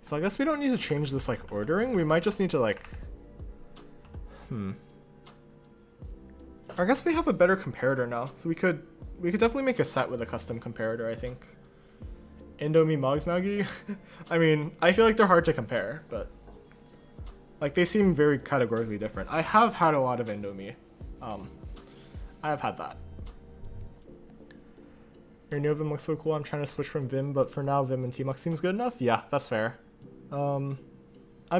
So I guess we don't need to change this like ordering. We might just need to like I guess we have a better comparator now. So we could definitely make a set with a custom comparator, I think. Indomie Mogs Maggie? I mean, I feel like they're hard to compare, but like they seem very categorically different. I have had a lot of Indomie. I have had that. Your new Vim looks so cool. I'm trying to switch from Vim, but for now Vim and Tmux seems good enough. Yeah, that's fair. I'm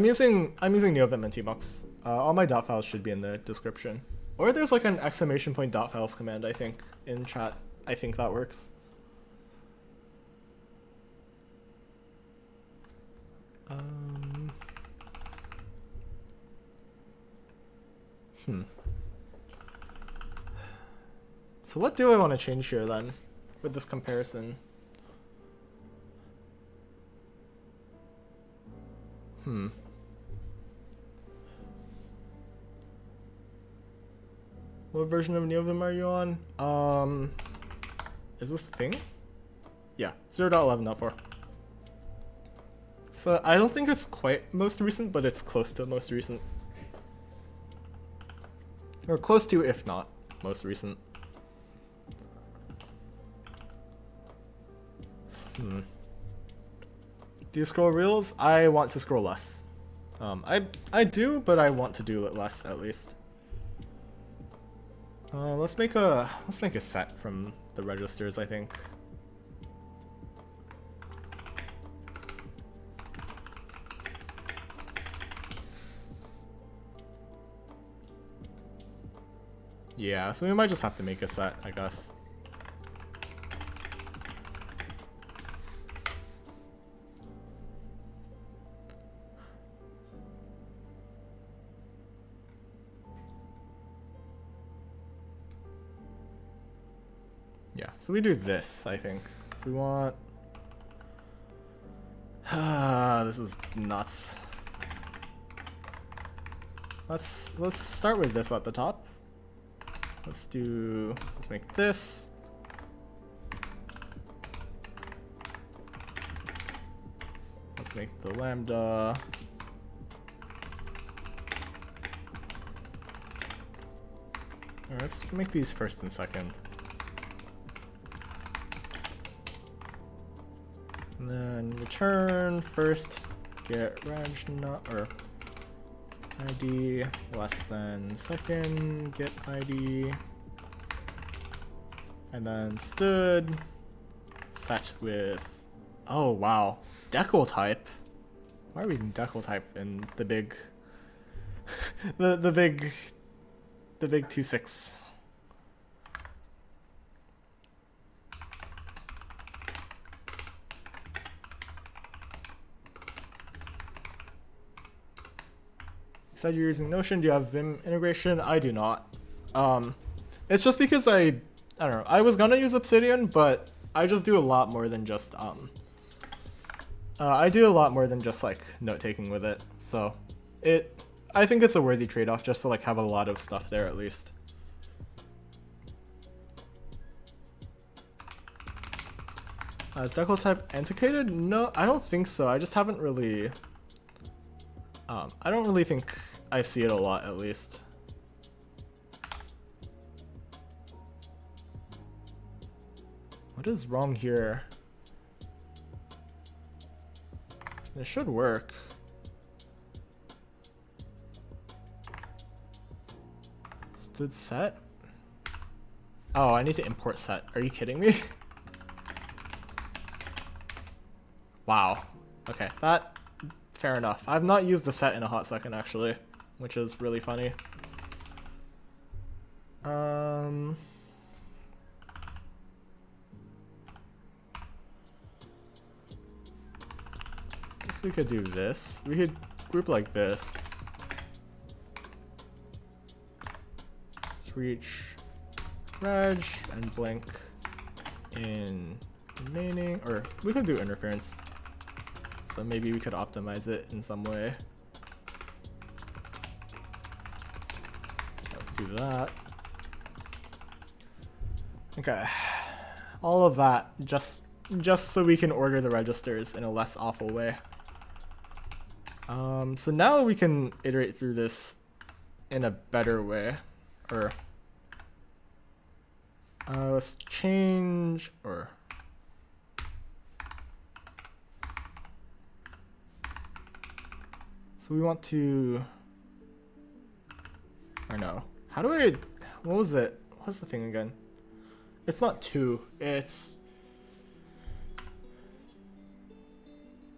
using NeoVim and Tmux. All my dot files should be in the description. Or there's like an !point dot files command, I think, in chat. I think that works. So what do I want to change here then with this comparison? What version of NeoVim are you on? Is this the thing? Yeah, 0.11.4. So I don't think it's quite most recent, but it's close to most recent. Or close to, if not, most recent. Do you scroll reels? I want to scroll less. I do, but I want to do it less at least. Let's make a set from the registers, I think. Yeah, so we might just have to make a set, I guess. Yeah, so we do this, I think. So we want... this is nuts. Let's start with this at the top. Let's make this. Let's make the lambda. Alright, let's make these first and second. And then return first, get reg not, or ID less than second, get ID, and then stood set with, oh wow, decal type. Why are we using decal type in the big the big 2.6? Said you're using Notion. Do you have Vim integration? I do not. It's just because I don't know. I was gonna use Obsidian, but I just do a lot more than just I do a lot more than just like note taking with it. So I think it's a worthy trade-off just to like have a lot of stuff there at least. Is decal type antiquated? No, I don't think so. I just haven't really. I don't really think I see it a lot, at least. What is wrong here? It should work. Stood set? Oh, I need to import set. Are you kidding me? Wow. Okay, that... Fair enough. I've not used the set in a hot second, actually, which is really funny. Guess we could do this. We could group like this. Let's reach reg and blink in remaining, or we could do interference. So maybe we could optimize it in some way. Do that. Okay. All of that just so we can order the registers in a less awful way. So now we can iterate through this in a better way. Or let's change, or so we want to, or no, how do I, what was it? What's the thing again? It's not 2, it's,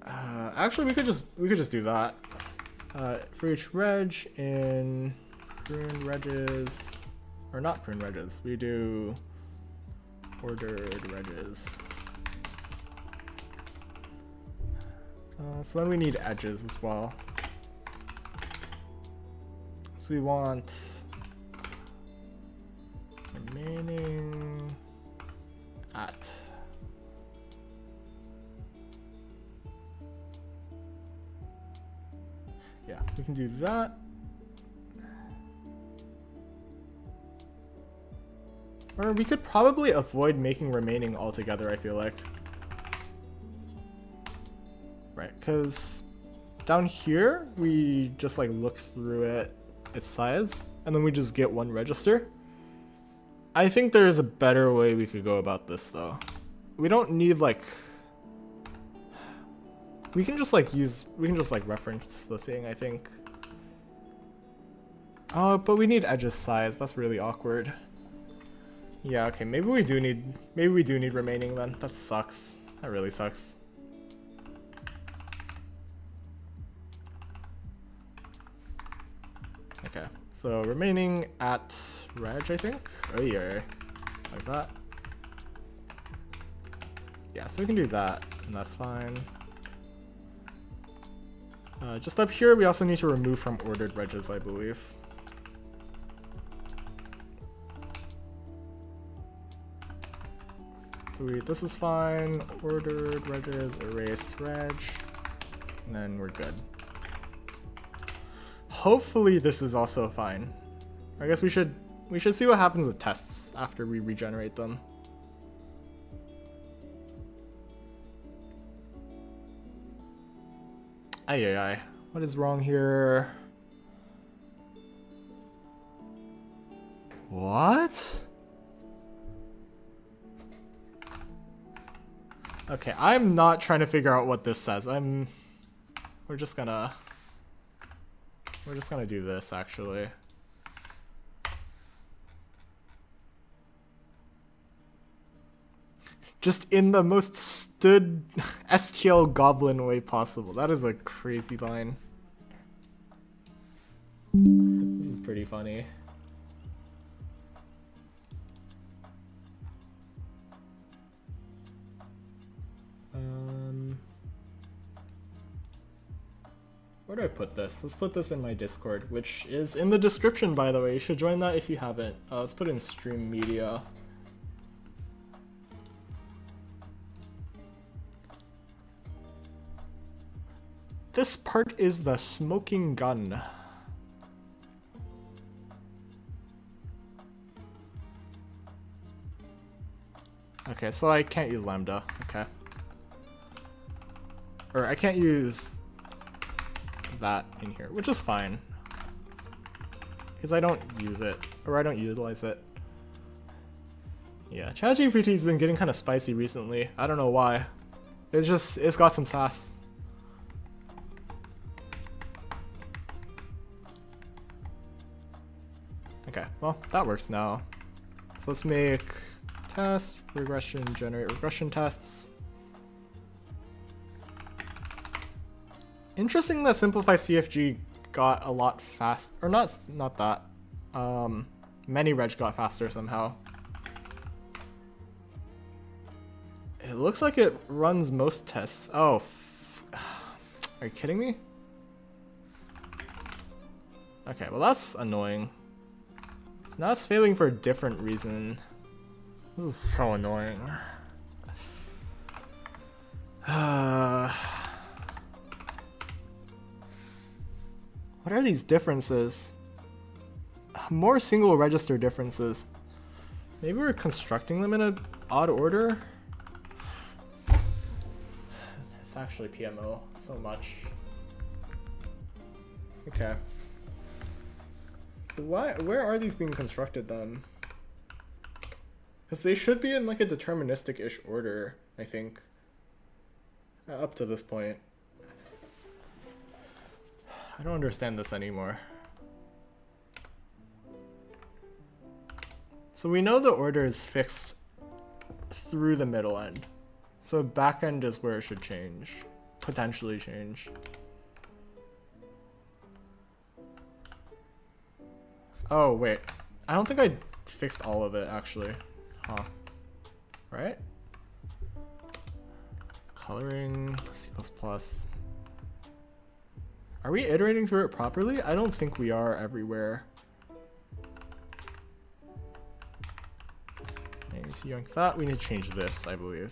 actually we could just do that. For each reg in prune reges, or not prune reges, we do ordered reges. So then we need edges as well. So we want remaining at. Yeah, we can do that. Or we could probably avoid making remaining altogether, I feel like. Right, because down here we just like look through its size, and then we just get one register. I think there's a better way we could go about this though. We don't need like, we can just like reference the thing, I think. Oh, but we need edges size. That's really awkward. Yeah, okay, maybe we do need remaining then. That sucks. That really sucks. Okay, so remaining at reg, I think. Oh yeah, like that. Yeah, so we can do that, and that's fine. Just up here, we also need to remove from ordered regs, I believe. So this is fine. Ordered regs, erase reg, and then we're good. Hopefully this is also fine. I guess we should see what happens with tests after we regenerate them. Ay. What is wrong here? What? Okay, I'm not trying to figure out what this says. We're just gonna do this actually. Just in the most stood STL goblin way possible. That is a crazy line. This is pretty funny. Where do I put this? Let's put this in my Discord, which is in the description, by the way. You should join that if you haven't. Let's put in stream media. This part is the smoking gun. Okay, so I can't use lambda. Okay. Or I can't use that in here, which is fine. Because I don't use it, or I don't utilize it. Yeah, ChatGPT's been getting kind of spicy recently. I don't know why. It's got some sass. Okay, well, that works now. So let's make test, regression, generate regression tests. Interesting that Simplify CFG got a lot fast, or not that. Many reg got faster somehow. It looks like it runs most tests. Oh, are you kidding me? Okay, well that's annoying. So now it's failing for a different reason. This is so annoying. What are these differences? More single register differences. Maybe we're constructing them in an odd order? It's actually PMO so much. Okay. So where are these being constructed then? Because they should be in like a deterministic-ish order, I think. Up to this point. I don't understand this anymore. So we know the order is fixed through the middle end. So back end is where it should change. Potentially change. Oh, wait. I don't think I fixed all of it, actually. Huh. Right? Coloring, C++. Are we iterating through it properly? I don't think we are everywhere. I need to yank that. We need to change this, I believe.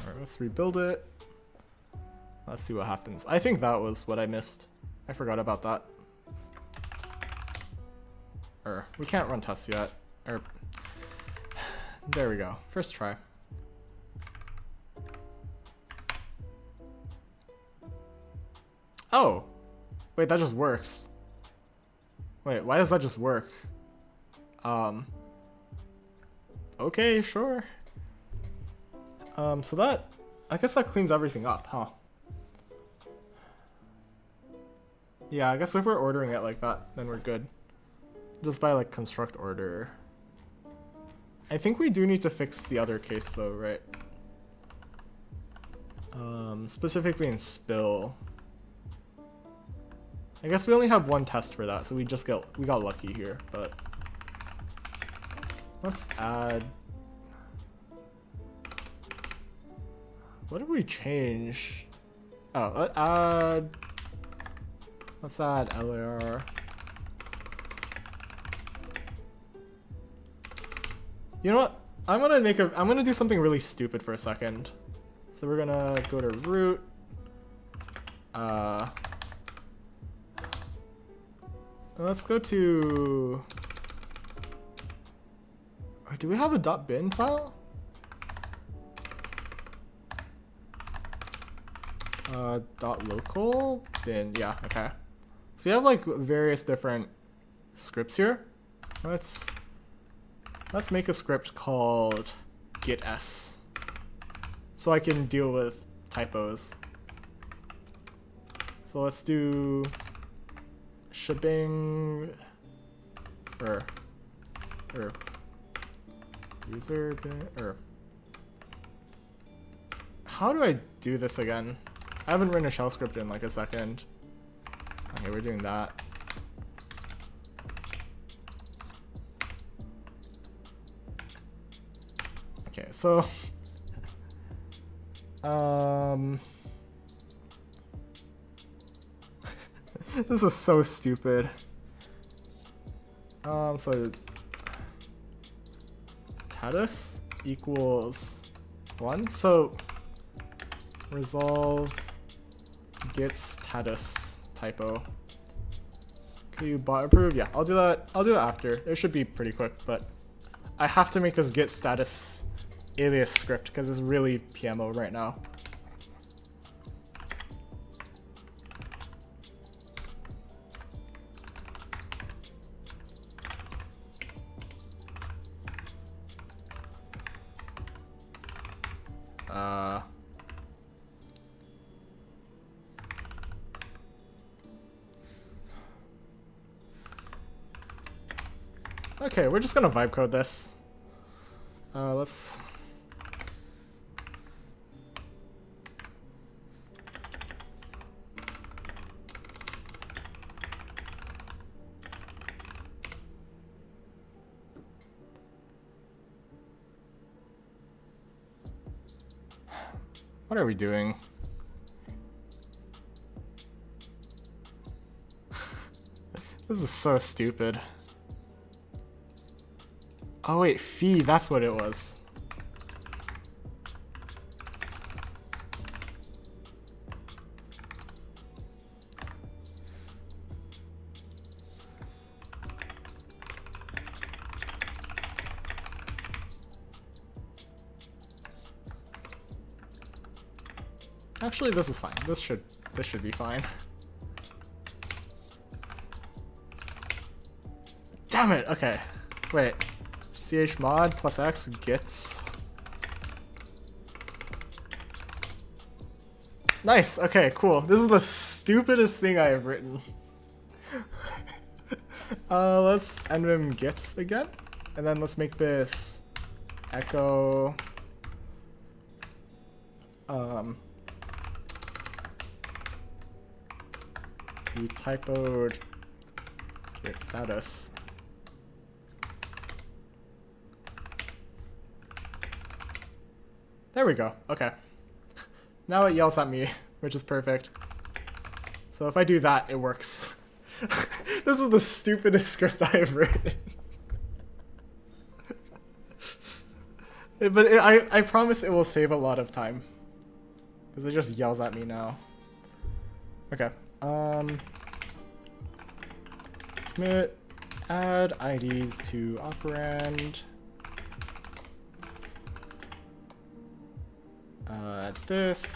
Alright, let's rebuild it. Let's see what happens. I think that was what I missed. I forgot about that. We can't run tests yet. There we go. First try. Oh, wait, that just works. Wait, why does that just work? Okay, sure. So that, I guess that cleans everything up, huh? Yeah, I guess if we're ordering it like that, then we're good. Just by like construct order. I think we do need to fix the other case though, right? Specifically in spill. I guess we only have one test for that, so we got lucky here, but let's add. What did we change? Oh, let's add LAR. You know what? I'm gonna do something really stupid for a second. So we're gonna go to root. Let's go to. Do we have a .bin file? .local bin. Yeah. Okay. So we have like various different scripts here. Let's make a script called gets, so I can deal with typos. So let's do shipping or user bin, or how do I do this again? I haven't written a shell script in like a second. Okay, we're doing that. Okay, so this is so stupid. So status equals 1. So resolve get status typo. Can you bot approve? Yeah, I'll do that. I'll do that after. It should be pretty quick, but I have to make this get status alias script because it's really PMO right now. Okay, we're just gonna vibe code this. Let's. What are we doing? This is so stupid. Oh wait, fee, that's what it was. Actually, this is fine. This should be fine. Damn it, okay. Wait. chmod plus x gets. Nice, okay, cool. This is the stupidest thing I have written. Let's nvim gets again. And then let's make this echo we typoed get status. There we go. Okay. Now it yells at me, which is perfect. So if I do that, it works. This is the stupidest script I have written. But I promise it will save a lot of time. Because it just yells at me now. Okay. Commit add IDs to operand. Add this.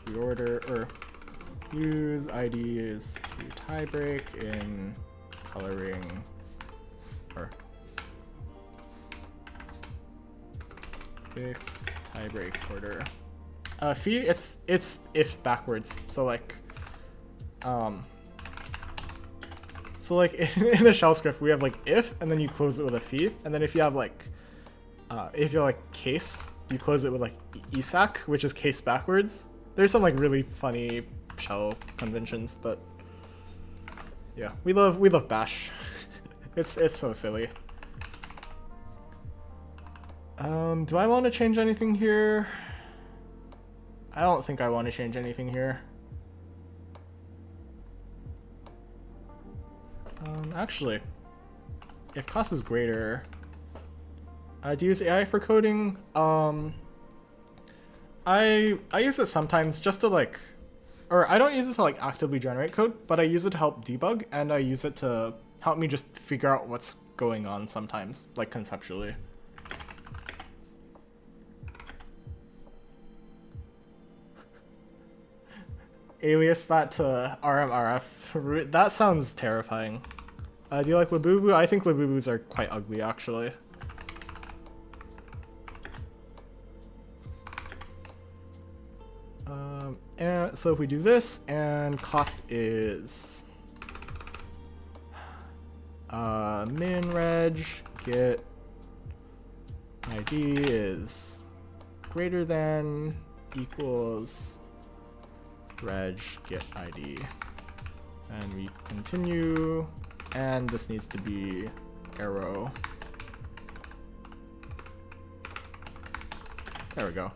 Reorder, or use IDs to tiebreak in coloring or fix tiebreak order. Phi, it's if backwards. So like in a shell script we have like if, and then you close it with a phi, and then if you have like if you're like case, you close it with like ESAC, which is case backwards. There's some like really funny shell conventions, but yeah, we love Bash. it's so silly. Do I want to change anything here? I don't think I want to change anything here. Actually, if cost is greater, do you use AI for coding? I use it sometimes just to like, or I don't use it to like actively generate code, but I use it to help debug, and I use it to help me just figure out what's going on sometimes, like conceptually. Alias that to RMRF. That sounds terrifying. Do you like Labubu? I think Labubus are quite ugly, actually. And so if we do this, and cost is min reg get ID is greater than equals reg get ID, and we continue, and this needs to be arrow. There we go.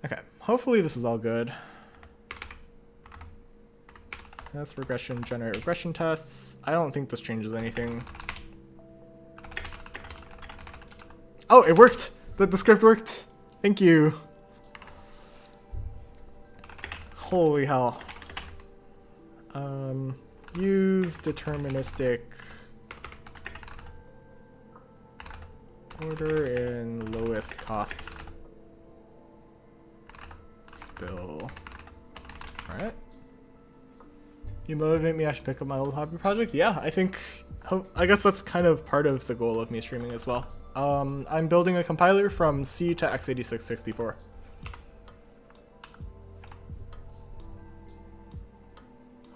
Okay, hopefully this is all good. Test regression, generate regression tests. I don't think this changes anything. Oh, it worked! The script worked! Thank you! Holy hell. Use deterministic order in lowest cost spill. Alright. You motivate me, I should pick up my old hobby project? Yeah, I guess that's kind of part of the goal of me streaming as well. I'm building a compiler from C to x86-64.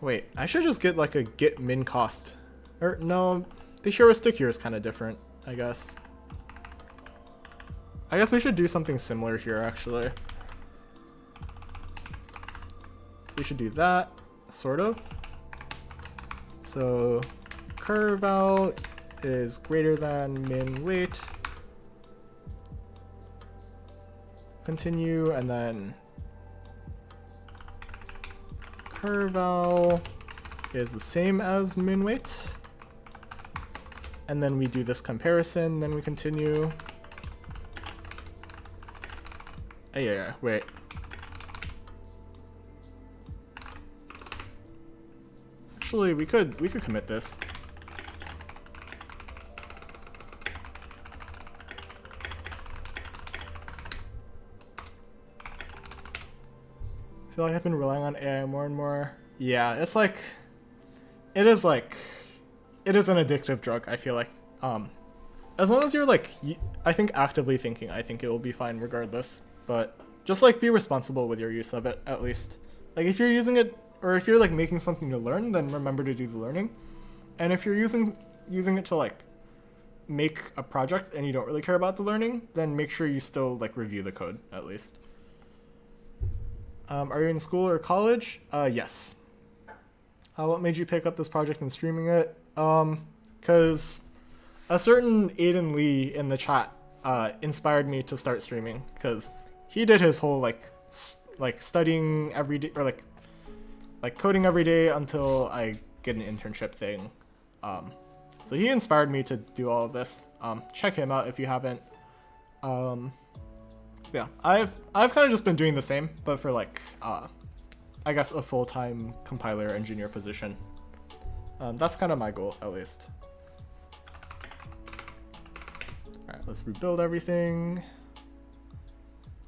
Wait, I should just get like a git min cost. Or no, the heuristic here is kind of different, I guess. I guess we should do something similar here, actually. We should do that, sort of. So curve out is greater than min weight. Continue, and then curval is the same as min weight. And then we do this comparison, then we continue. Oh, yeah, wait. Actually, we could commit this. I feel like I've been relying on AI more and more. Yeah, it's like, it is an addictive drug, I feel like. As long as you're like, I think actively thinking, I think it will be fine regardless. But just like be responsible with your use of it, at least. Like if you're using it, or if you're like making something to learn, then remember to do the learning. And if you're using it to like make a project and you don't really care about the learning, then make sure you still like review the code at least. Are you in school or college? Yes. What made you pick up this project and streaming it? Because a certain Aiden Lee in the chat inspired me to start streaming, because he did his whole like studying every day, or like coding every day until I get an internship thing. So he inspired me to do all of this. Check him out if you haven't. Yeah, I've kind of just been doing the same, but for like, I guess a full-time compiler engineer position. That's kind of my goal, at least. All right. let's rebuild everything.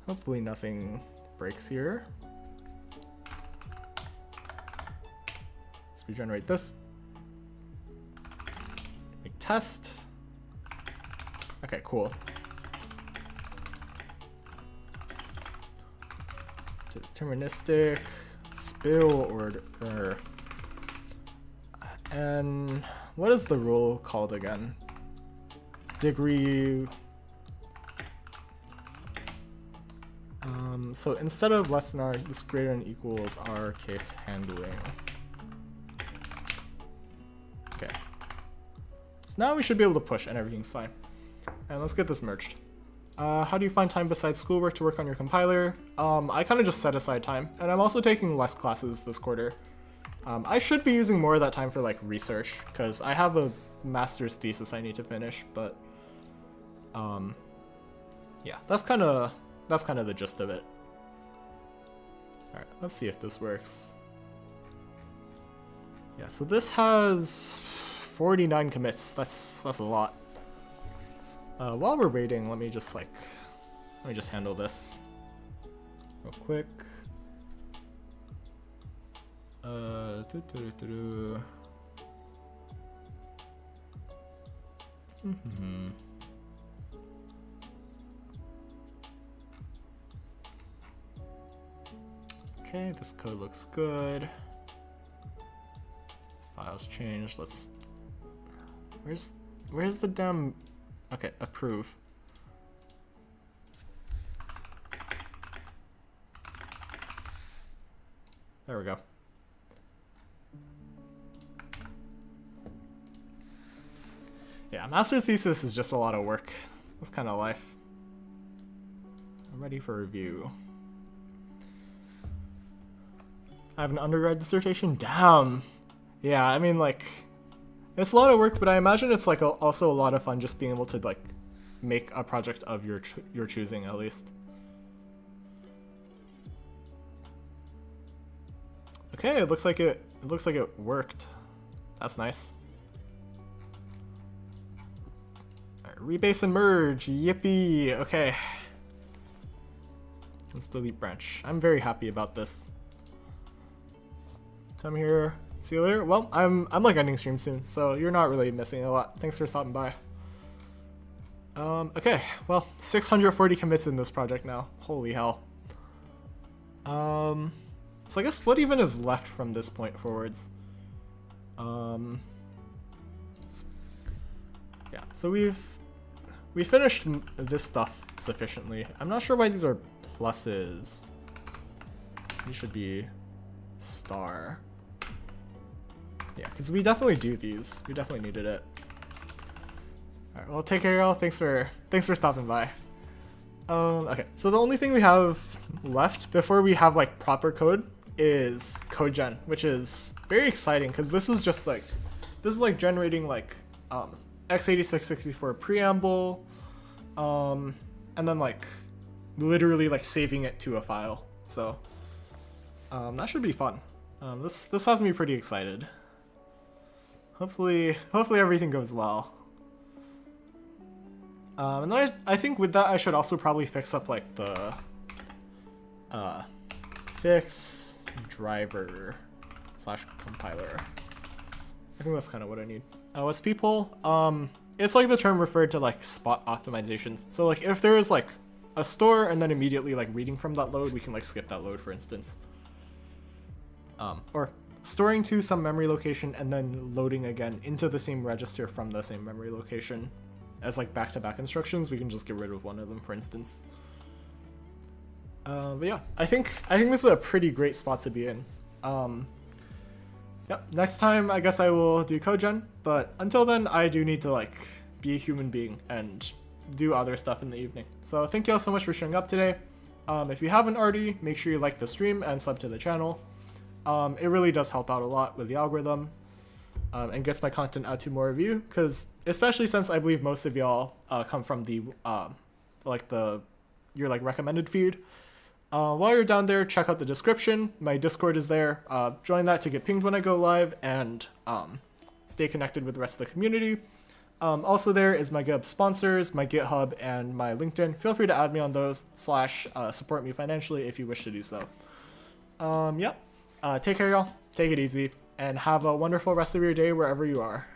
Hopefully nothing breaks here. Let's regenerate this. Make test. Okay, cool. Deterministic spill order. And what is the rule called again? Degree. So instead of less than R, this greater than equals R case handling. Okay. So now we should be able to push and everything's fine. And let's get this merged. How do you find time besides schoolwork to work on your compiler? I kind of just set aside time, and I'm also taking less classes this quarter. I should be using more of that time for like research, because I have a master's thesis I need to finish, but yeah, that's kind of the gist of it. All right, let's see if this works. Yeah, so this has 49 commits. That's a lot. While we're waiting, let me just handle this real quick. Okay, this code looks good. Files changed. Let's. Where's the damn? Okay, approve. There we go. Yeah, master's thesis is just a lot of work. That's kind of life. I'm ready for review. I have an undergrad dissertation? Damn! Yeah, I mean, like, it's a lot of work, but I imagine it's like also a lot of fun just being able to like make a project of your choosing at least. Okay, it looks like it worked. That's nice. All right, rebase and merge. Yippee! Okay. Let's delete branch. I'm very happy about this. Come here. See you later. Well, I'm like ending stream soon, so you're not really missing a lot. Thanks for stopping by. Okay, well, 640 commits in this project now. Holy hell. So I guess what even is left from this point forwards? Yeah, so we finished this stuff sufficiently. I'm not sure why these are pluses. These should be star. Yeah, because we definitely do these. We definitely needed it. Alright, well, take care, y'all. Thanks for stopping by. Okay, so the only thing we have left before we have like proper code is code gen, which is very exciting because this is generating like x86-64 preamble, and then like literally like saving it to a file. So that should be fun. This has me pretty excited. Hopefully everything goes well. And then I think with that I should also probably fix up like the fix driver / compiler. I think that's kind of what I need. OSP poll. It's like the term referred to like spot optimizations. So like if there is like a store and then immediately like reading from that load, we can like skip that load, for instance. Or storing to some memory location and then loading again into the same register from the same memory location. As like back-to-back instructions, we can just get rid of one of them, for instance. But yeah, I think this is a pretty great spot to be in. Yep, next time I guess I will do code gen, but until then I do need to like be a human being and do other stuff in the evening. So thank you all so much for showing up today. If you haven't already, make sure you like the stream and sub to the channel. It really does help out a lot with the algorithm, and gets my content out to more of you, because especially since I believe most of y'all come from the your recommended feed. While you're down there, check out the description. My Discord is there. Join that to get pinged when I go live and stay connected with the rest of the community. Also, there is my GitHub sponsors, my GitHub, and my LinkedIn. Feel free to add me on those / support me financially if you wish to do so. Yeah. Take care, y'all. Take it easy, and have a wonderful rest of your day wherever you are.